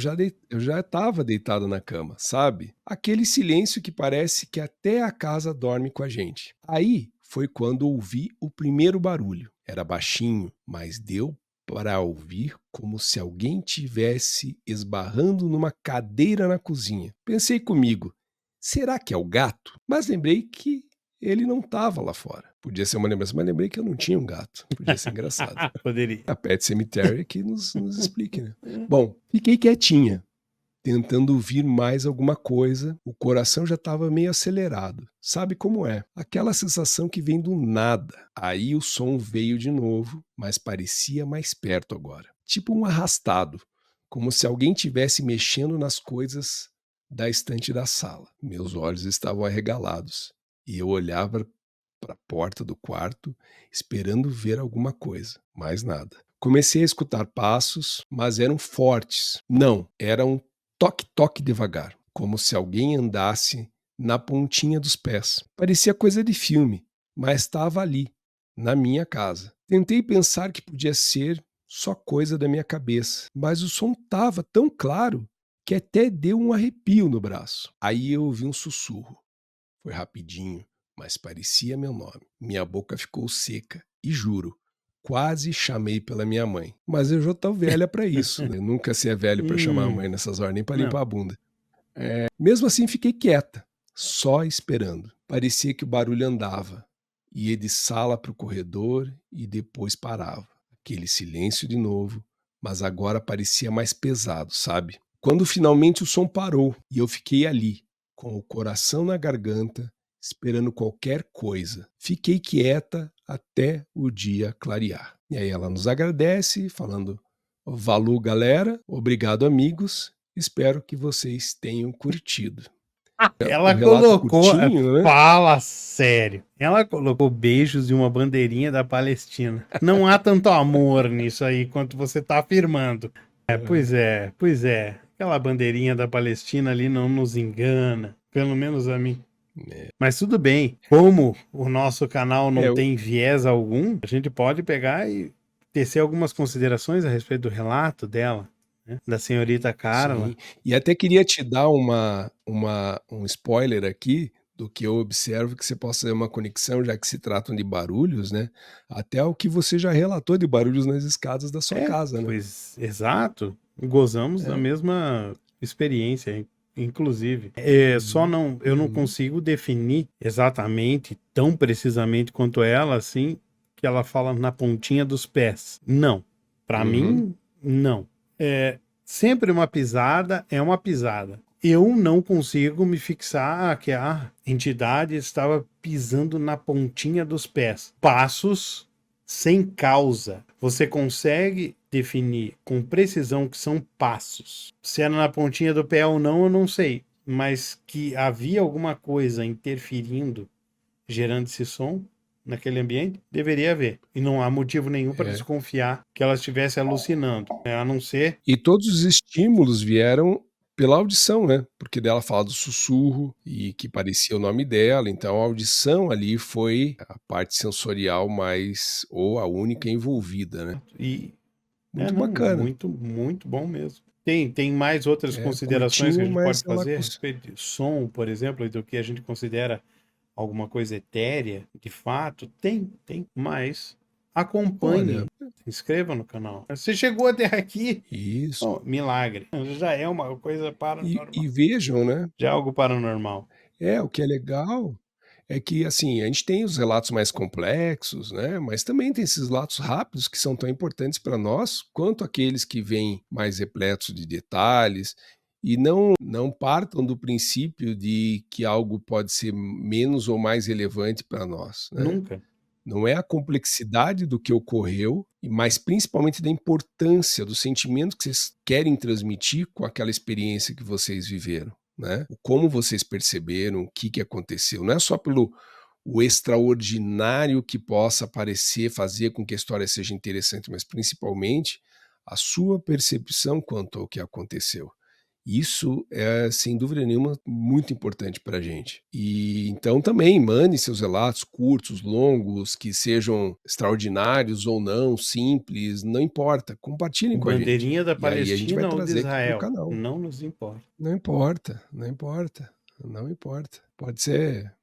já estava deitado na cama, sabe? Aquele silêncio que parece que até a casa dorme com a gente. Aí foi quando ouvi o primeiro barulho. Era baixinho, mas deu para ouvir como se alguém tivesse esbarrando numa cadeira na cozinha. Pensei comigo, será que é o gato? Mas lembrei que ele não estava lá fora. Podia ser uma lembrança, mas lembrei que eu não tinha um gato. Podia ser engraçado. Poderia. A Pet Cemetery que nos explique, né? Bom, fiquei quietinha, tentando ouvir mais alguma coisa. O coração já estava meio acelerado. Sabe como é? Aquela sensação que vem do nada. Aí o som veio de novo, mas parecia mais perto agora. Tipo um arrastado, como se alguém tivesse mexendo nas coisas da estante da sala. Meus olhos estavam arregalados e eu olhava para a porta do quarto, esperando ver alguma coisa. Mais nada. Comecei a escutar passos, mas eram fortes. Não, era um toque-toque devagar, como se alguém andasse na pontinha dos pés. Parecia coisa de filme, mas estava ali, na minha casa. Tentei pensar que podia ser só coisa da minha cabeça, mas o som estava tão claro que até deu um arrepio no braço. Aí eu ouvi um sussurro. Foi rapidinho, mas parecia meu nome. Minha boca ficou seca e juro, quase chamei pela minha mãe. Mas eu já estou velha para isso, né? Nunca se é velho para chamar a mãe nessas horas, nem para limpar a bunda. Mesmo assim, fiquei quieta, só esperando. Parecia que o barulho andava. Ia de sala para o corredor e depois parava. Aquele silêncio de novo, mas agora parecia mais pesado, sabe? Quando finalmente o som parou e eu fiquei ali, com o coração na garganta, esperando qualquer coisa. Fiquei quieta até o dia clarear. E aí ela nos agradece, falando: valeu, galera, obrigado, amigos, espero que vocês tenham curtido. Ela Um relato colocou, curtinho, né? fala sério, ela colocou beijos e uma bandeirinha da Palestina. Não há tanto amor nisso aí quanto você está afirmando. Pois é. Aquela bandeirinha da Palestina ali não nos engana, pelo menos a mim. Mas tudo bem, como o nosso canal não tem viés algum, a gente pode pegar e tecer algumas considerações a respeito do relato dela, né? Da senhorita Carla. Sim. E até queria te dar um spoiler aqui do que eu observo que você possa fazer uma conexão, já que se tratam de barulhos, né, até o que você já relatou de barulhos nas escadas da sua casa, né. Pois, exato. Gozamos da É. mesma experiência, inclusive. Só Uhum, eu não uhum, consigo definir exatamente, tão precisamente quanto ela, assim, que ela fala na pontinha dos pés. Não. Para uhum. mim, não. Sempre uma pisada é uma pisada. Eu não consigo me fixar que a entidade estava pisando na pontinha dos pés. Passos sem causa. Você consegue definir com precisão que são passos. Se era na pontinha do pé ou não, eu não sei. Mas que havia alguma coisa interferindo, gerando esse som naquele ambiente, deveria haver. E não há motivo nenhum para É. desconfiar que ela estivesse alucinando. A não ser. E todos os estímulos vieram pela audição, né, porque dela fala do sussurro e que parecia o nome dela, então a audição ali foi a parte sensorial mais ou a única envolvida, né. E Muito não, bacana. muito, muito bom mesmo. Tem mais outras É considerações que a curtinho, gente mas pode ela fazer a respeito de som, por exemplo, e do que a gente considera alguma coisa etérea, de fato? Tem, mas olha, acompanhe, se inscreva no canal. Você chegou até aqui, isso. oh, milagre. Já é uma coisa E paranormal. vejam, né, Já é algo paranormal. o que é legal é que, assim, a gente tem os relatos mais complexos, né, mas também tem esses relatos rápidos que são tão importantes para nós, quanto aqueles que vêm mais repletos de detalhes, e não partam do princípio de que algo pode ser menos ou mais relevante para nós, né. Nunca. Não é a complexidade do que ocorreu, mas principalmente da importância do sentimento que vocês querem transmitir com aquela experiência que vocês viveram, né. O como vocês perceberam, o que aconteceu. Não é só pelo o extraordinário que possa parecer fazer com que a história seja interessante, mas principalmente a sua percepção quanto ao que aconteceu. Isso é, sem dúvida nenhuma, muito importante para a gente. E então também mande seus relatos curtos, longos, que sejam extraordinários ou não, simples, não importa, compartilhem com a gente. Bandeirinha da E aí a gente vai Palestina ou de trazer aqui para o Israel? canal. Não nos importa. Não importa, não importa, não importa. Pode ser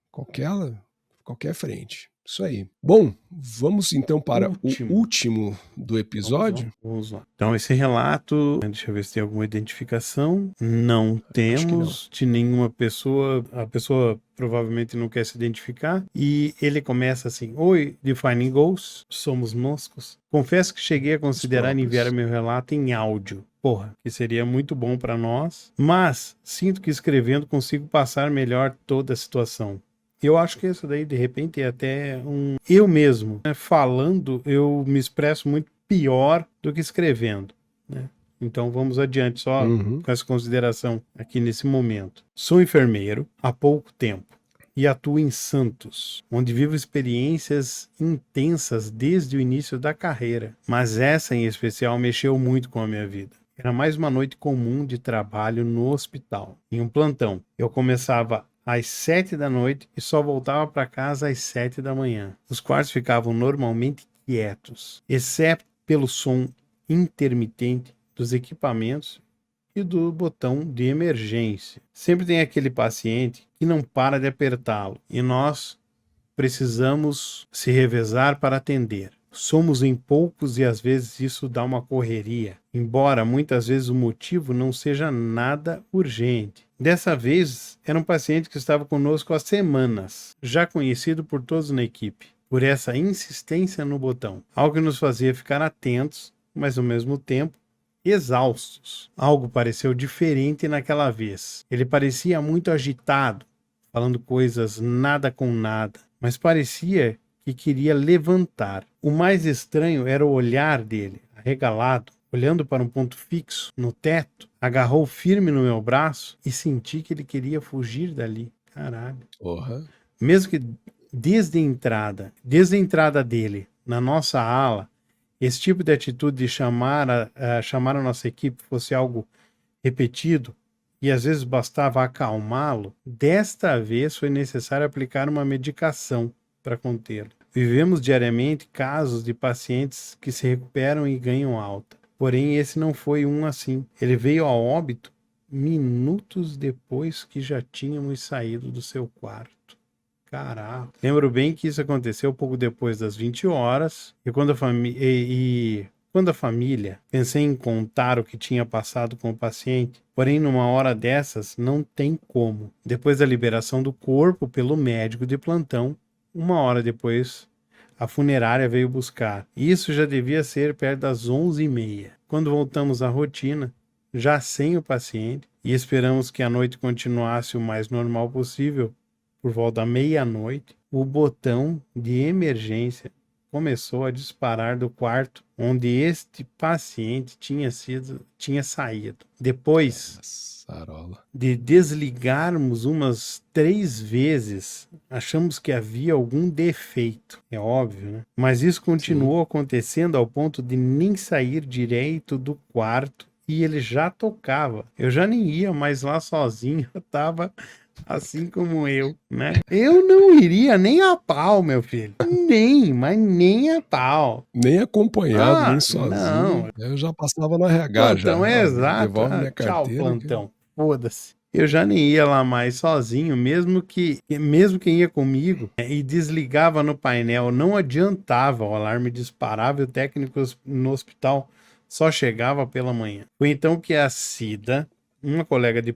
qualquer frente. Isso aí. Bom, vamos então para o Último. último do Vamos lá, episódio? vamos lá. Então, esse relato, deixa eu ver se tem alguma identificação. Não Acho que não. temos de nenhuma pessoa. A pessoa provavelmente não quer se identificar. E ele começa assim: Oi, Defining Goals, somos moscos. Confesso que cheguei a Os considerar enviar próprios. meu relato em áudio. Porra, que seria muito bom para nós. Mas sinto que escrevendo consigo passar melhor toda a situação. Eu acho que isso daí, de repente, é até um. Eu mesmo, né, falando, eu me expresso muito pior do que escrevendo, né? Então vamos adiante, só Uhum. com essa consideração aqui nesse momento. Sou enfermeiro há pouco tempo e atuo em Santos, onde vivo experiências intensas desde o início da carreira, mas essa em especial mexeu muito com a minha vida. Era mais uma noite comum de trabalho no hospital, em um plantão. Eu começava às 7 da noite e só voltava para casa às 7 da manhã. Os quartos ficavam normalmente quietos, exceto pelo som intermitente dos equipamentos e do botão de emergência. Sempre tem aquele paciente que não para de apertá-lo e nós precisamos se revezar para atender. Somos em poucos e às vezes isso dá uma correria, embora muitas vezes o motivo não seja nada urgente. Dessa vez, era um paciente que estava conosco há semanas, já conhecido por todos na equipe, por essa insistência no botão, algo que nos fazia ficar atentos, mas ao mesmo tempo exaustos. Algo pareceu diferente naquela vez. Ele parecia muito agitado, falando coisas nada com nada, mas parecia que queria levantar. O mais estranho era o olhar dele, arregalado, olhando para um ponto fixo no teto, agarrou firme no meu braço e senti que ele queria fugir dali. Caralho. Porra. Mesmo que desde a entrada dele na nossa ala, esse tipo de atitude de chamar a nossa equipe fosse algo repetido, e às vezes bastava acalmá-lo, desta vez foi necessário aplicar uma medicação para contê-lo. Vivemos diariamente casos de pacientes que se recuperam e ganham alta. Porém, esse não foi um assim. Ele veio a óbito minutos depois que já tínhamos saído do seu quarto. Caraca. Lembro bem que isso aconteceu pouco depois das 20 horas, e quando a família pensei em contar o que tinha passado com o paciente, porém numa hora dessas não tem como. Depois da liberação do corpo pelo médico de plantão, uma hora depois, a funerária veio buscar. Isso já devia ser perto das 11h30. Quando voltamos à rotina, já sem o paciente, e esperamos que a noite continuasse o mais normal possível, por volta da meia-noite, o botão de emergência começou a disparar do quarto onde este paciente tinha saído. Depois Sarola. de desligarmos umas 3 vezes, achamos que havia algum defeito. É óbvio, né? Mas isso continuou acontecendo ao ponto de nem sair direito do quarto e ele já tocava. Eu já nem ia mais lá sozinho, eu tava assim como eu, né? Eu não iria nem a pau, meu filho. Mas nem a pau. Nem acompanhado, nem Não. sozinho. Eu já passava no RH Plantão já. é Ó, exato. devolve minha Tchau, carteira. plantão. Foda-se. Eu já nem ia lá mais sozinho, mesmo quem ia comigo e desligava no painel, não adiantava, o alarme disparava e o técnico no hospital só chegava pela manhã. Foi então que a Cida, uma colega de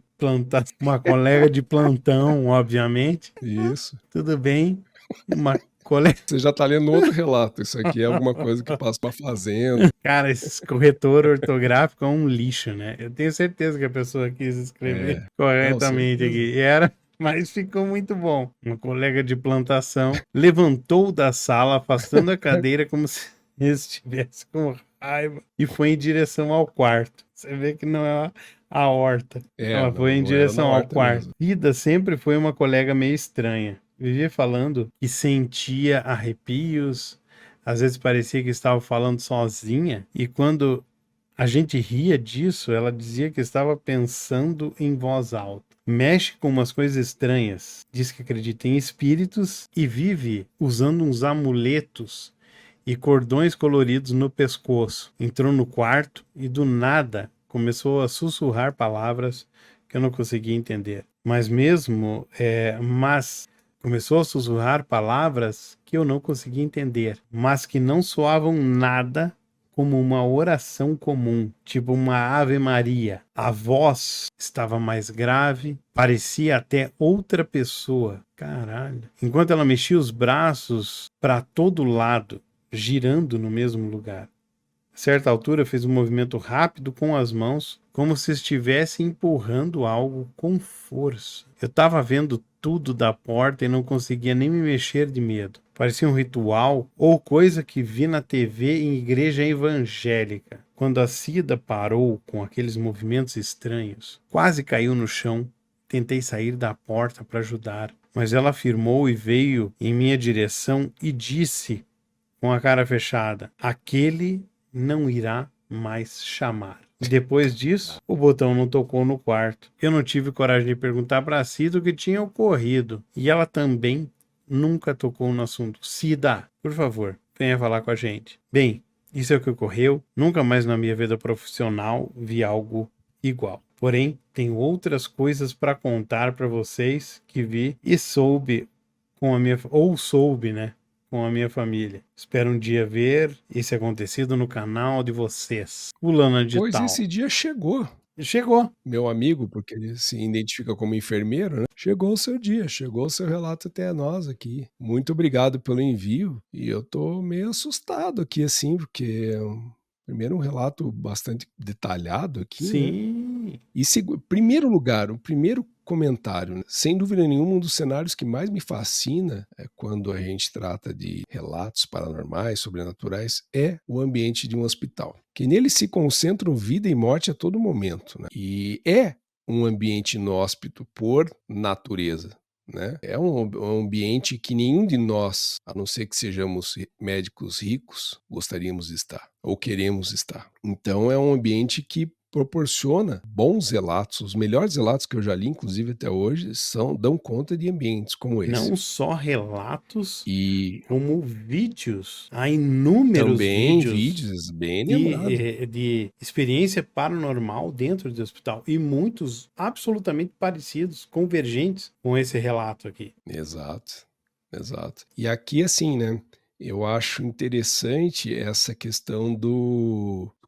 plantão, obviamente. Isso. Tudo bem. Uma colega. Você já tá lendo outro relato. Isso aqui é alguma coisa que passa pra fazenda. Cara, esse corretor ortográfico é um lixo, né? Eu tenho certeza que a pessoa quis escrever corretamente Não, aqui. E era, mas ficou muito bom. Uma colega de plantação levantou da sala, afastando a cadeira como se estivesse com raiva e foi em direção ao quarto. Você vê que não é a horta. Ela foi em não era direção na ao horta quarto. mesmo. Ida sempre foi uma colega meio estranha. Vivia falando que sentia arrepios, às vezes parecia que estava falando sozinha, e quando a gente ria disso, ela dizia que estava pensando em voz alta. Mexe com umas coisas estranhas, diz que acredita em espíritos e vive usando uns amuletos e cordões coloridos no pescoço. Entrou no quarto e do nada começou a sussurrar palavras que eu não conseguia entender. Mas começou a sussurrar palavras que eu não conseguia entender, mas que não soavam nada como uma oração comum, tipo uma Ave Maria. A voz estava mais grave, parecia até outra pessoa. Caralho. Enquanto ela mexia os braços para todo lado, girando no mesmo lugar. A certa altura fez um movimento rápido com as mãos, como se estivesse empurrando algo com força. Eu estava vendo tudo da porta e não conseguia nem me mexer de medo. Parecia um ritual ou coisa que vi na TV em igreja evangélica. Quando a Cida parou com aqueles movimentos estranhos, quase caiu no chão. Tentei sair da porta para ajudar, mas ela afirmou e veio em minha direção e disse, com a cara fechada, aquele não irá mais chamar. Depois disso, o botão não tocou no quarto. Eu não tive coragem de perguntar para a Cida o que tinha ocorrido. E ela também nunca tocou no assunto. Cida, por favor, venha falar com a gente. Bem, isso é o que ocorreu. Nunca mais na minha vida profissional vi algo igual. Porém, tenho outras coisas para contar para vocês que vi e soube né? Com a minha família. Espero um dia ver esse acontecido no canal de vocês. Fulana de Pois tal. esse dia chegou. Chegou. Meu amigo, porque ele se identifica como enfermeiro, né? Chegou o seu dia, chegou o seu relato até nós aqui. Muito obrigado pelo envio. E eu tô meio assustado aqui, assim, porque primeiro um relato bastante detalhado aqui, né? Sim. E primeiro lugar, o primeiro comentário, né? Sem dúvida nenhuma, um dos cenários que mais me fascina quando a gente trata de relatos paranormais, sobrenaturais, é o ambiente de um hospital. Que nele se concentram vida e morte a todo momento, né? E é um ambiente inóspito por natureza. Né? É um ambiente que nenhum de nós, a não ser que sejamos médicos ricos, gostaríamos de estar ou queremos estar. Então é um ambiente que proporciona bons relatos. Os melhores relatos que eu já li, inclusive até hoje, dão conta de ambientes como esse. Não só relatos, E como vídeos. Há inúmeros também vídeos vídeos, bem lembrado. de experiência paranormal dentro do hospital. E muitos absolutamente parecidos, convergentes com esse relato aqui. Exato, exato. E aqui, assim, né, eu acho interessante essa questão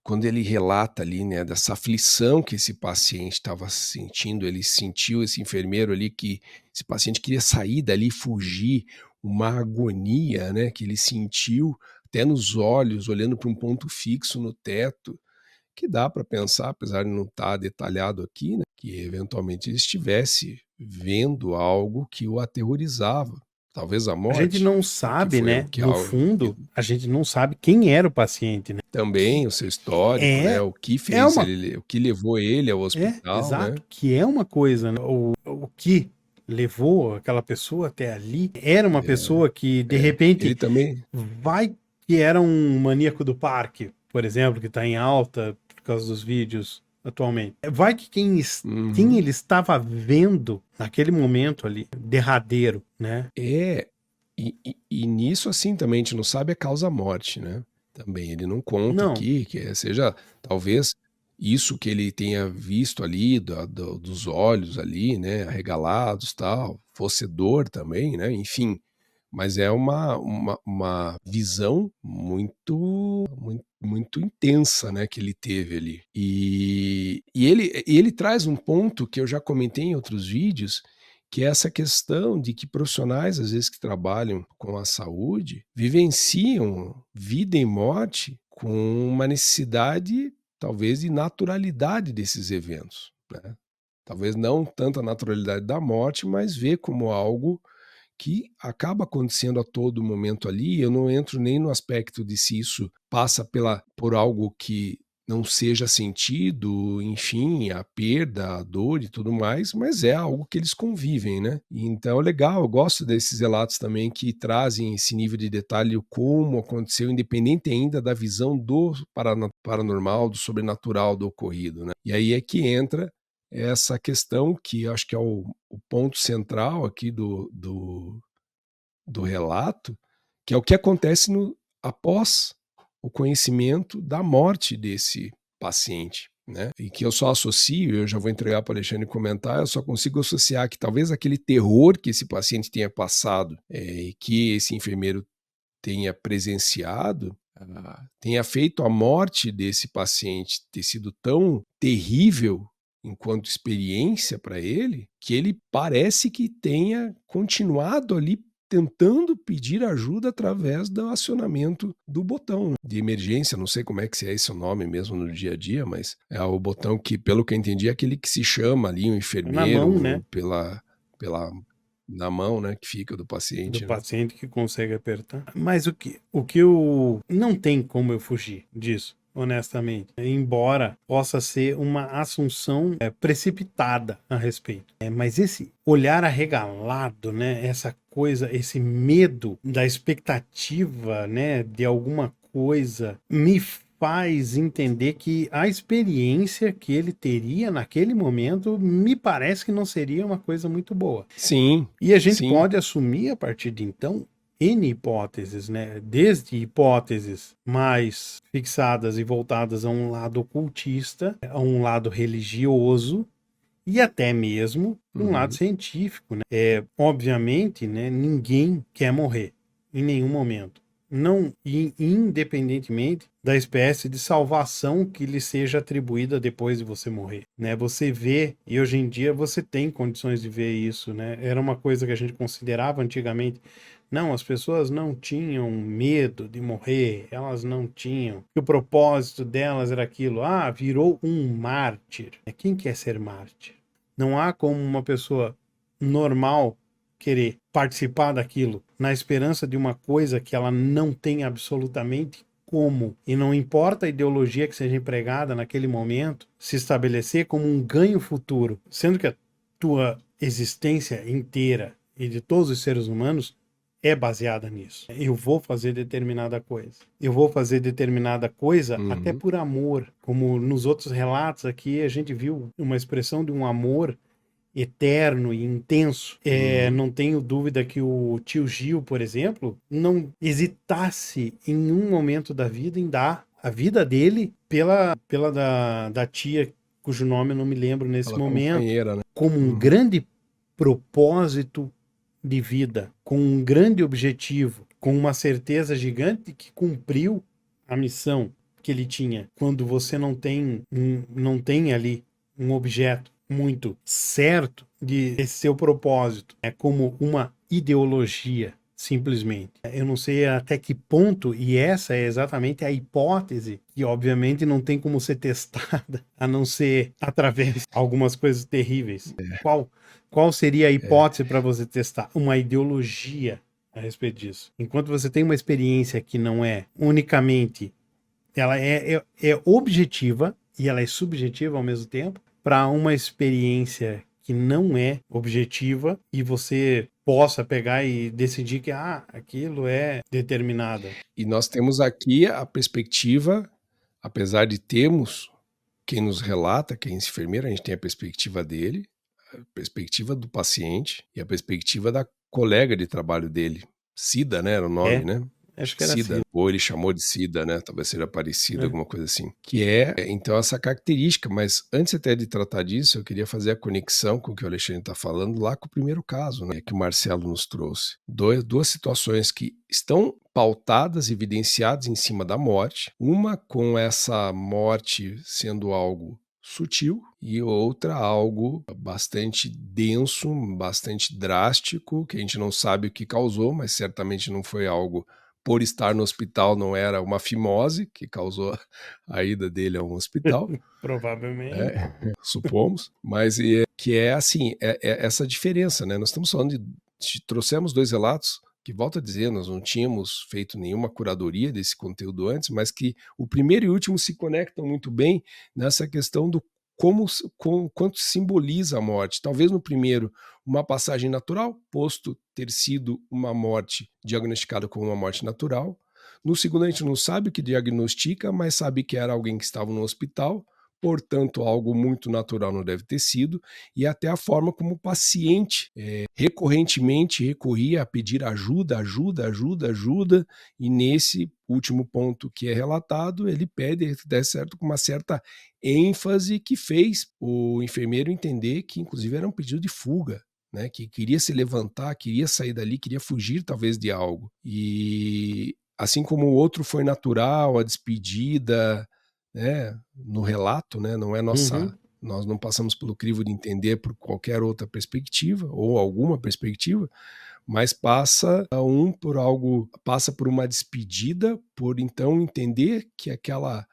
quando ele relata ali, né, dessa aflição que esse paciente estava sentindo, ele sentiu, esse enfermeiro ali, que esse paciente queria sair dali, fugir, uma agonia, né, que ele sentiu até nos olhos, olhando para um ponto fixo no teto, que dá para pensar, apesar de não estar detalhado aqui, né, que eventualmente ele estivesse vendo algo que o aterrorizava, talvez a A gente morte, não que sabe, foi né? o que No fundo, a gente não sabe quem era o paciente, né? também Que o seu histórico, né, é, o que é fez uma. ele, o que levou ele ao hospital, né? Exato, que é uma coisa, né? O que levou aquela pessoa até ali era uma pessoa que, de Ele repente, também, vai que era um maníaco do parque, por exemplo, que está em alta por causa dos vídeos atualmente. Vai que quem uhum. ele estava vendo naquele momento ali, derradeiro, né? É, e nisso assim também a gente não sabe a causa-morte, né? Também ele não conta Não, aqui que seja talvez isso que ele tenha visto ali dos olhos ali, né, arregalados, tal, fosse dor também, né? Enfim, mas é uma visão muito intensa, né, que ele teve ali. E ele traz um ponto que eu já comentei em outros vídeos, que é essa questão de que profissionais, às vezes, que trabalham com a saúde, vivenciam vida e morte com uma necessidade, talvez, de naturalidade desses eventos, né? Talvez não tanto a naturalidade da morte, mas ver como algo que acaba acontecendo a todo momento ali. Eu não entro nem no aspecto de se isso passa por algo que não seja sentido, enfim, a perda, a dor e tudo mais, mas é algo que eles convivem, né? Então é legal, eu gosto desses relatos também que trazem esse nível de detalhe, como aconteceu, independente ainda da visão do paranormal, do sobrenatural do ocorrido, né? E aí é que entra essa questão que acho que é o ponto central aqui do relato, que é o que acontece após o conhecimento da morte desse paciente, né? E que eu só associo, eu já vou entregar para o Alexandre comentar, eu só consigo associar que talvez aquele terror que esse paciente tenha passado e que esse enfermeiro tenha presenciado, tenha feito a morte desse paciente ter sido tão terrível enquanto experiência para ele, que ele parece que tenha continuado ali tentando pedir ajuda através do acionamento do botão, né, de emergência. Não sei como é que é esse o nome mesmo no dia a dia, mas é o botão que, pelo que eu entendi, é aquele que se chama ali o na mão, né? enfermeiro pela na mão, né, que fica do Do paciente, né? paciente que consegue apertar. Mas o que eu não tem como eu fugir disso, honestamente, embora possa ser uma assunção precipitada a respeito. Mas esse olhar arregalado, né, essa coisa, esse medo da expectativa, né, de alguma coisa, me faz entender que a experiência que ele teria naquele momento me parece que não seria uma coisa muito boa. Sim, E a gente sim. pode assumir a partir de então N hipóteses, né? Desde hipóteses mais fixadas e voltadas a um lado ocultista, a um lado religioso e até mesmo um lado Uhum. científico, né? Obviamente, né, ninguém quer morrer em nenhum momento. Não, independentemente da espécie de salvação que lhe seja atribuída depois de você morrer, né? Você vê, e hoje em dia você tem condições de ver isso, né? Era uma coisa que a gente considerava antigamente. Não, as pessoas não tinham medo de morrer, elas não tinham. Que o propósito delas era aquilo, virou um mártir. Quem quer ser mártir? Não há como uma pessoa normal querer participar daquilo na esperança de uma coisa que ela não tem absolutamente como, e não importa a ideologia que seja empregada naquele momento, se estabelecer como um ganho futuro, sendo que a tua existência inteira e de todos os seres humanos é baseada nisso. Eu vou fazer determinada coisa. Eu vou fazer determinada coisa até Uhum. por amor. Como nos outros relatos aqui, a gente viu uma expressão de um amor eterno e intenso. Uhum. Não tenho dúvida que o tio Gil, por exemplo, não hesitasse em um momento da vida em dar a vida dele pela da tia, cujo nome eu não me lembro nesse Ela momento, companheira, né? como um Uhum. grande propósito de vida, com um grande objetivo, com uma certeza gigante que cumpriu a missão que ele tinha. Quando você não tem ali um objeto muito certo de seu propósito, é como uma ideologia, simplesmente. Eu não sei até que ponto, e essa é exatamente a hipótese, que obviamente não tem como ser testada, a não ser através de algumas coisas terríveis. Qual seria a É. hipótese para você testar? Uma ideologia a respeito disso. Enquanto você tem uma experiência que não é unicamente, ela é objetiva e ela é subjetiva ao mesmo tempo, para uma experiência que não é objetiva e você possa pegar e decidir que aquilo é determinado. E nós temos aqui a perspectiva, apesar de termos quem nos relata, quem é esse enfermeiro, a gente tem a perspectiva dele, a perspectiva do paciente e a perspectiva da colega de trabalho dele. Cida, né, era o nome, né? Acho Acho que que era Cida, assim. ou ele chamou de Cida, né? Talvez seja parecido, Né? alguma coisa assim. Que é, então, essa característica. Mas antes até de tratar disso, eu queria fazer a conexão com o que o Alexandre está falando lá com o primeiro caso, né? Que o Marcelo nos trouxe. Duas situações que estão pautadas, evidenciadas em cima da morte. Uma com essa morte sendo algo sutil e outra algo bastante denso, bastante drástico, que a gente não sabe o que causou, mas certamente não foi algo por estar no hospital, não era uma fimose que causou a ida dele a um hospital, Provavelmente. supomos, mas que é assim, essa diferença, né? Nós estamos falando trouxemos dois relatos que, volto a dizer, nós não tínhamos feito nenhuma curadoria desse conteúdo antes, mas que o primeiro e o último se conectam muito bem nessa questão do quanto simboliza a morte. Talvez no primeiro, uma passagem natural, posto ter sido uma morte diagnosticada como uma morte natural. No segundo, a gente não sabe o que diagnostica, mas sabe que era alguém que estava no hospital, portanto, algo muito natural não deve ter sido, e até a forma como o paciente recorrentemente recorria a pedir ajuda, e nesse último ponto que é relatado, ele pede, dá certo, com uma certa ênfase que fez o enfermeiro entender que, inclusive, era um pedido de fuga, né? Que queria se levantar, queria sair dali, queria fugir talvez de algo. E assim como o outro foi natural, a despedida, né? No relato, né? Não é nossa. Uhum. Nós não passamos pelo crivo de entender por qualquer outra perspectiva ou alguma perspectiva, mas passa por algo, passa por uma despedida, por então entender que aquela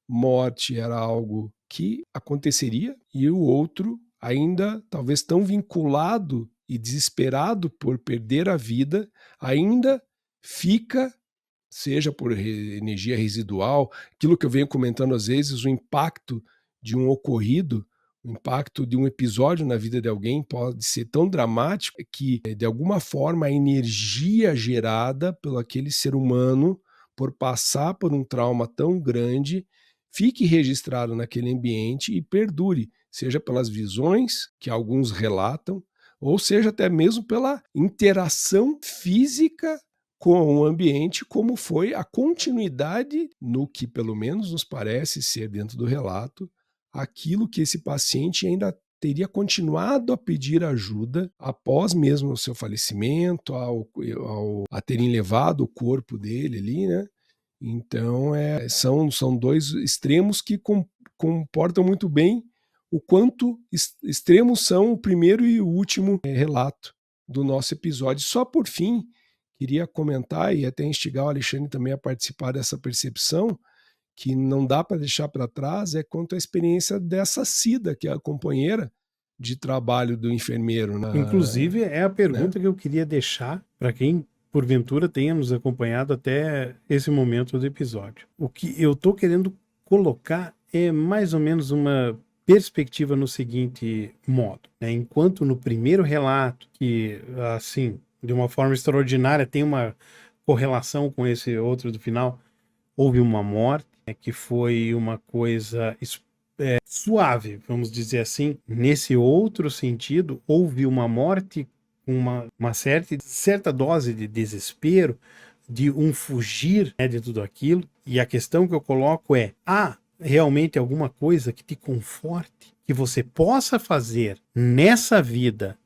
morte era algo que aconteceria, e o outro, ainda talvez tão vinculado e desesperado por perder a vida, ainda fica, seja por energia residual, aquilo que eu venho comentando às vezes, o impacto de um ocorrido, o impacto de um episódio na vida de alguém pode ser tão dramático que, de alguma forma, a energia gerada pelo aquele ser humano por passar por um trauma tão grande fique registrado naquele ambiente e perdure, seja pelas visões que alguns relatam, ou seja até mesmo pela interação física com o ambiente, como foi a continuidade no que pelo menos nos parece ser, dentro do relato, aquilo que esse paciente ainda teria continuado a pedir ajuda após mesmo o seu falecimento, a terem levado o corpo dele ali, né? Então, são dois extremos que comportam muito bem o quanto extremos são o primeiro e o último relato do nosso episódio. Só por fim, queria comentar e até instigar o Alexandre também a participar dessa percepção, que não dá para deixar para trás, é quanto à experiência dessa Cida, que é a companheira de trabalho do enfermeiro. Inclusive, é a Né? pergunta que eu queria deixar para quem, porventura, tenha nos acompanhado até esse momento do episódio. O que eu estou querendo colocar é mais ou menos uma perspectiva no seguinte modo, né? Enquanto no primeiro relato, que assim, de uma forma extraordinária, tem uma correlação com esse outro do final. Houve uma morte, que foi uma coisa suave, vamos dizer assim. Nesse outro sentido, houve uma morte com uma certa dose de desespero, de um fugir, né, de tudo aquilo. E a questão que eu coloco é: há realmente alguma coisa que te conforte, que você possa fazer nessa vida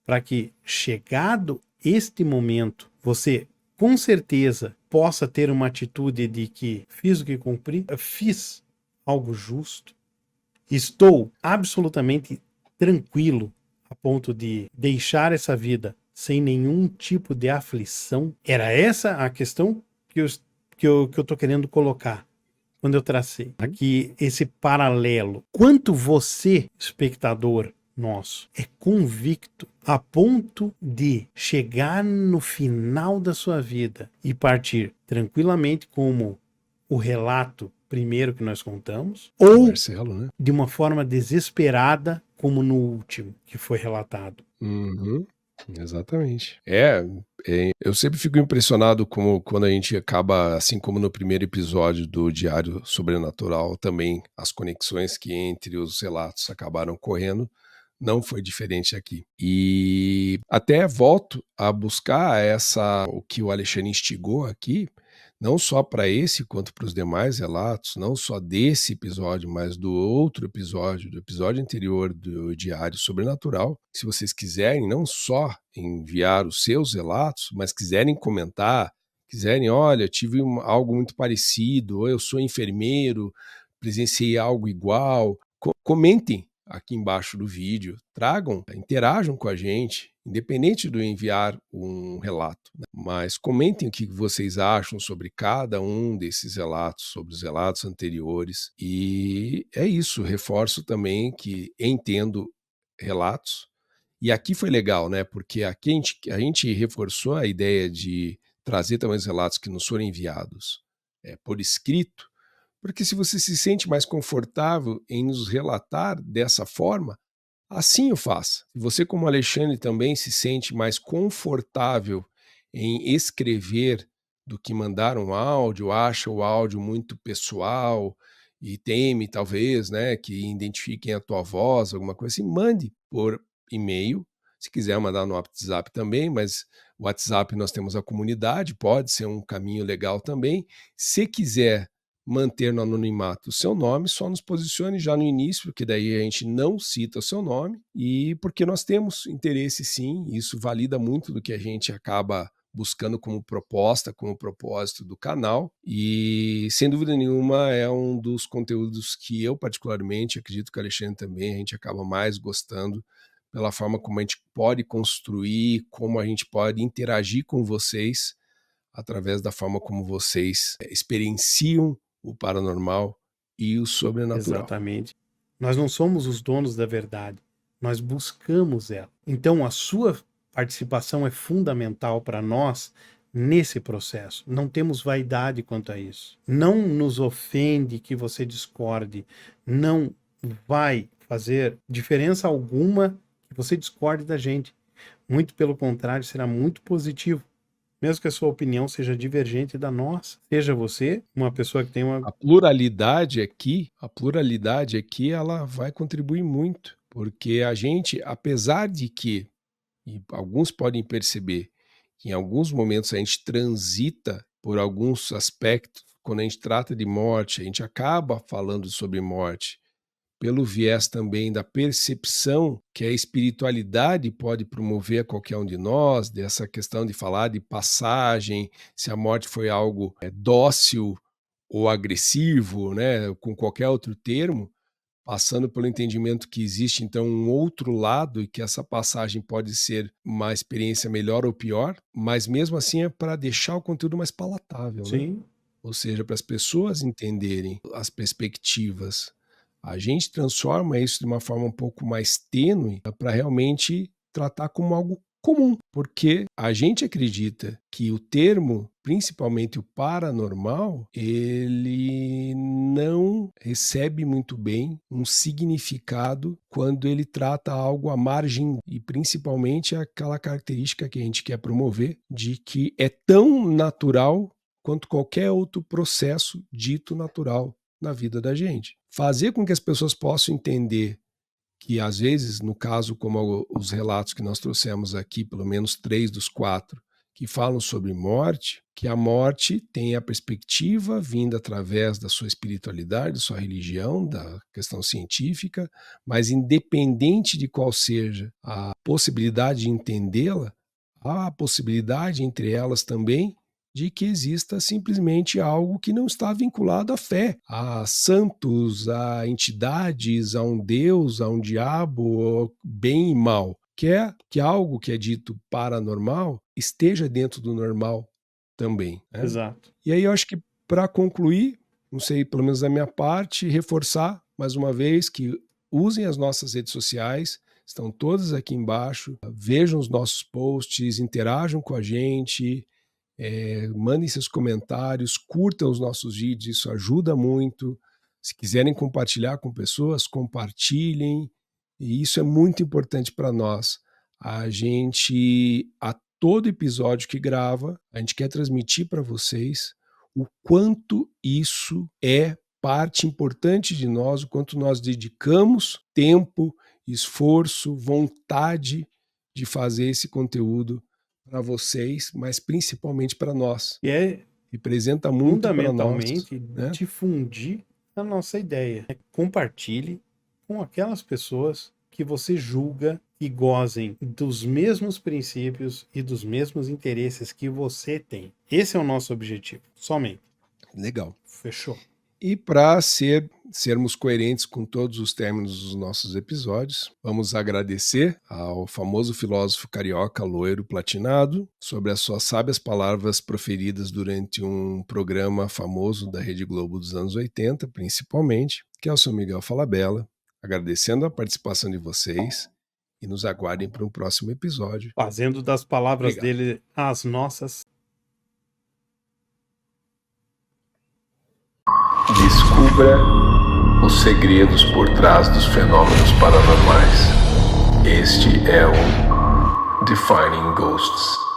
para que, chegado este momento, você com certeza possa ter uma atitude de que fiz o que cumpri, fiz algo justo, estou absolutamente tranquilo a ponto de deixar essa vida sem nenhum tipo de aflição. Era essa a questão que eu tô querendo colocar quando eu tracei aqui esse paralelo. Quanto você, espectador nosso, é convicto a ponto de chegar no final da sua vida e partir tranquilamente, como o relato primeiro que nós contamos, ou Marcelo, né? de uma forma desesperada, como no último que foi relatado. Uhum, exatamente. Eu sempre fico impressionado como quando a gente acaba, assim como no primeiro episódio do Diário Sobrenatural, também as conexões que entre os relatos acabaram correndo, não foi diferente aqui. E até volto a buscar o que o Alexandre instigou aqui, não só para esse quanto para os demais relatos, não só desse episódio, mas do outro episódio, do episódio anterior do Diário Sobrenatural. Se vocês quiserem não só enviar os seus relatos, mas quiserem comentar, quiserem, olha, tive algo muito parecido, ou eu sou enfermeiro, presenciei algo igual, comentem aqui embaixo do vídeo, tragam, interajam com a gente, independente do enviar um relato, né? Mas comentem o que vocês acham sobre cada um desses relatos, sobre os relatos anteriores. E é isso, reforço também que entendo relatos. E aqui foi legal, né? Porque aqui a gente reforçou a ideia de trazer também os relatos que nos foram enviados por escrito, porque se você se sente mais confortável em nos relatar dessa forma, assim o faça. Se você, como Alexandre, também se sente mais confortável em escrever do que mandar um áudio, acha o áudio muito pessoal e teme, talvez, né, que identifiquem a tua voz, alguma coisa assim, mande por e-mail. Se quiser mandar no WhatsApp também, mas o WhatsApp nós temos a comunidade, pode ser um caminho legal também. Se quiser manter no anonimato o seu nome, só nos posicione já no início, porque daí a gente não cita o seu nome, e porque nós temos interesse sim, isso valida muito do que a gente acaba buscando como proposta, como propósito do canal, e sem dúvida nenhuma é um dos conteúdos que eu particularmente, acredito que o Alexandre também, a gente acaba mais gostando pela forma como a gente pode construir, como a gente pode interagir com vocês através da forma como vocês experienciam o paranormal e o sobrenatural. Exatamente. Nós não somos os donos da verdade, nós buscamos ela. Então, a sua participação é fundamental para nós nesse processo. Não temos vaidade quanto a isso. Não nos ofende que você discorde, não vai fazer diferença alguma que você discorde da gente. Muito pelo contrário, será muito positivo. Mesmo que a sua opinião seja divergente da nossa, seja você uma pessoa que tem uma... A pluralidade aqui, ela vai contribuir muito, porque a gente, apesar de que, e alguns podem perceber, que em alguns momentos a gente transita por alguns aspectos, quando a gente trata de morte, a gente acaba falando sobre morte, pelo viés também da percepção que a espiritualidade pode promover a qualquer um de nós, dessa questão de falar de passagem, se a morte foi algo dócil ou agressivo, né, com qualquer outro termo, passando pelo entendimento que existe então um outro lado e que essa passagem pode ser uma experiência melhor ou pior, mas mesmo assim é para deixar o conteúdo mais palatável, né? Sim. Ou seja, para as pessoas entenderem as perspectivas. A gente transforma isso de uma forma um pouco mais tênue para realmente tratar como algo comum, porque a gente acredita que o termo, principalmente o paranormal, ele não recebe muito bem um significado quando ele trata algo à margem, e principalmente aquela característica que a gente quer promover de que é tão natural quanto qualquer outro processo dito natural na vida da gente. Fazer com que as pessoas possam entender que, às vezes, no caso como os relatos que nós trouxemos aqui, pelo menos 3 dos 4, que falam sobre morte, que a morte tem a perspectiva vinda através da sua espiritualidade, da sua religião, da questão científica, mas independente de qual seja a possibilidade de entendê-la, há a possibilidade entre elas também de que exista simplesmente algo que não está vinculado à fé, a santos, a entidades, a um Deus, a um diabo, bem e mal. Quer que algo que é dito paranormal esteja dentro do normal também, né? Exato. E aí eu acho que, para concluir, não sei, pelo menos da minha parte, reforçar mais uma vez que usem as nossas redes sociais, estão todas aqui embaixo, vejam os nossos posts, interajam com a gente, mandem seus comentários, curtam os nossos vídeos, isso ajuda muito. Se quiserem compartilhar com pessoas, compartilhem, e isso é muito importante para nós. A gente, a todo episódio que grava, a gente quer transmitir para vocês o quanto isso é parte importante de nós, o quanto nós dedicamos tempo, esforço, vontade de fazer esse conteúdo para vocês, mas principalmente para nós. E representa muito para nós, fundamentalmente, né? difundir a nossa ideia. Compartilhe com aquelas pessoas que você julga que gozem dos mesmos princípios e dos mesmos interesses que você tem. Esse é o nosso objetivo, somente. Legal. Fechou. E para sermos coerentes com todos os términos dos nossos episódios, vamos agradecer ao famoso filósofo carioca loiro platinado sobre as suas sábias palavras proferidas durante um programa famoso da Rede Globo dos anos 80, principalmente, que é o seu Miguel Falabella, agradecendo a participação de vocês e nos aguardem para um próximo episódio. Fazendo das palavras Obrigado. dele as nossas. Descubra os segredos por trás dos fenômenos paranormais. Este é o Defining Ghosts.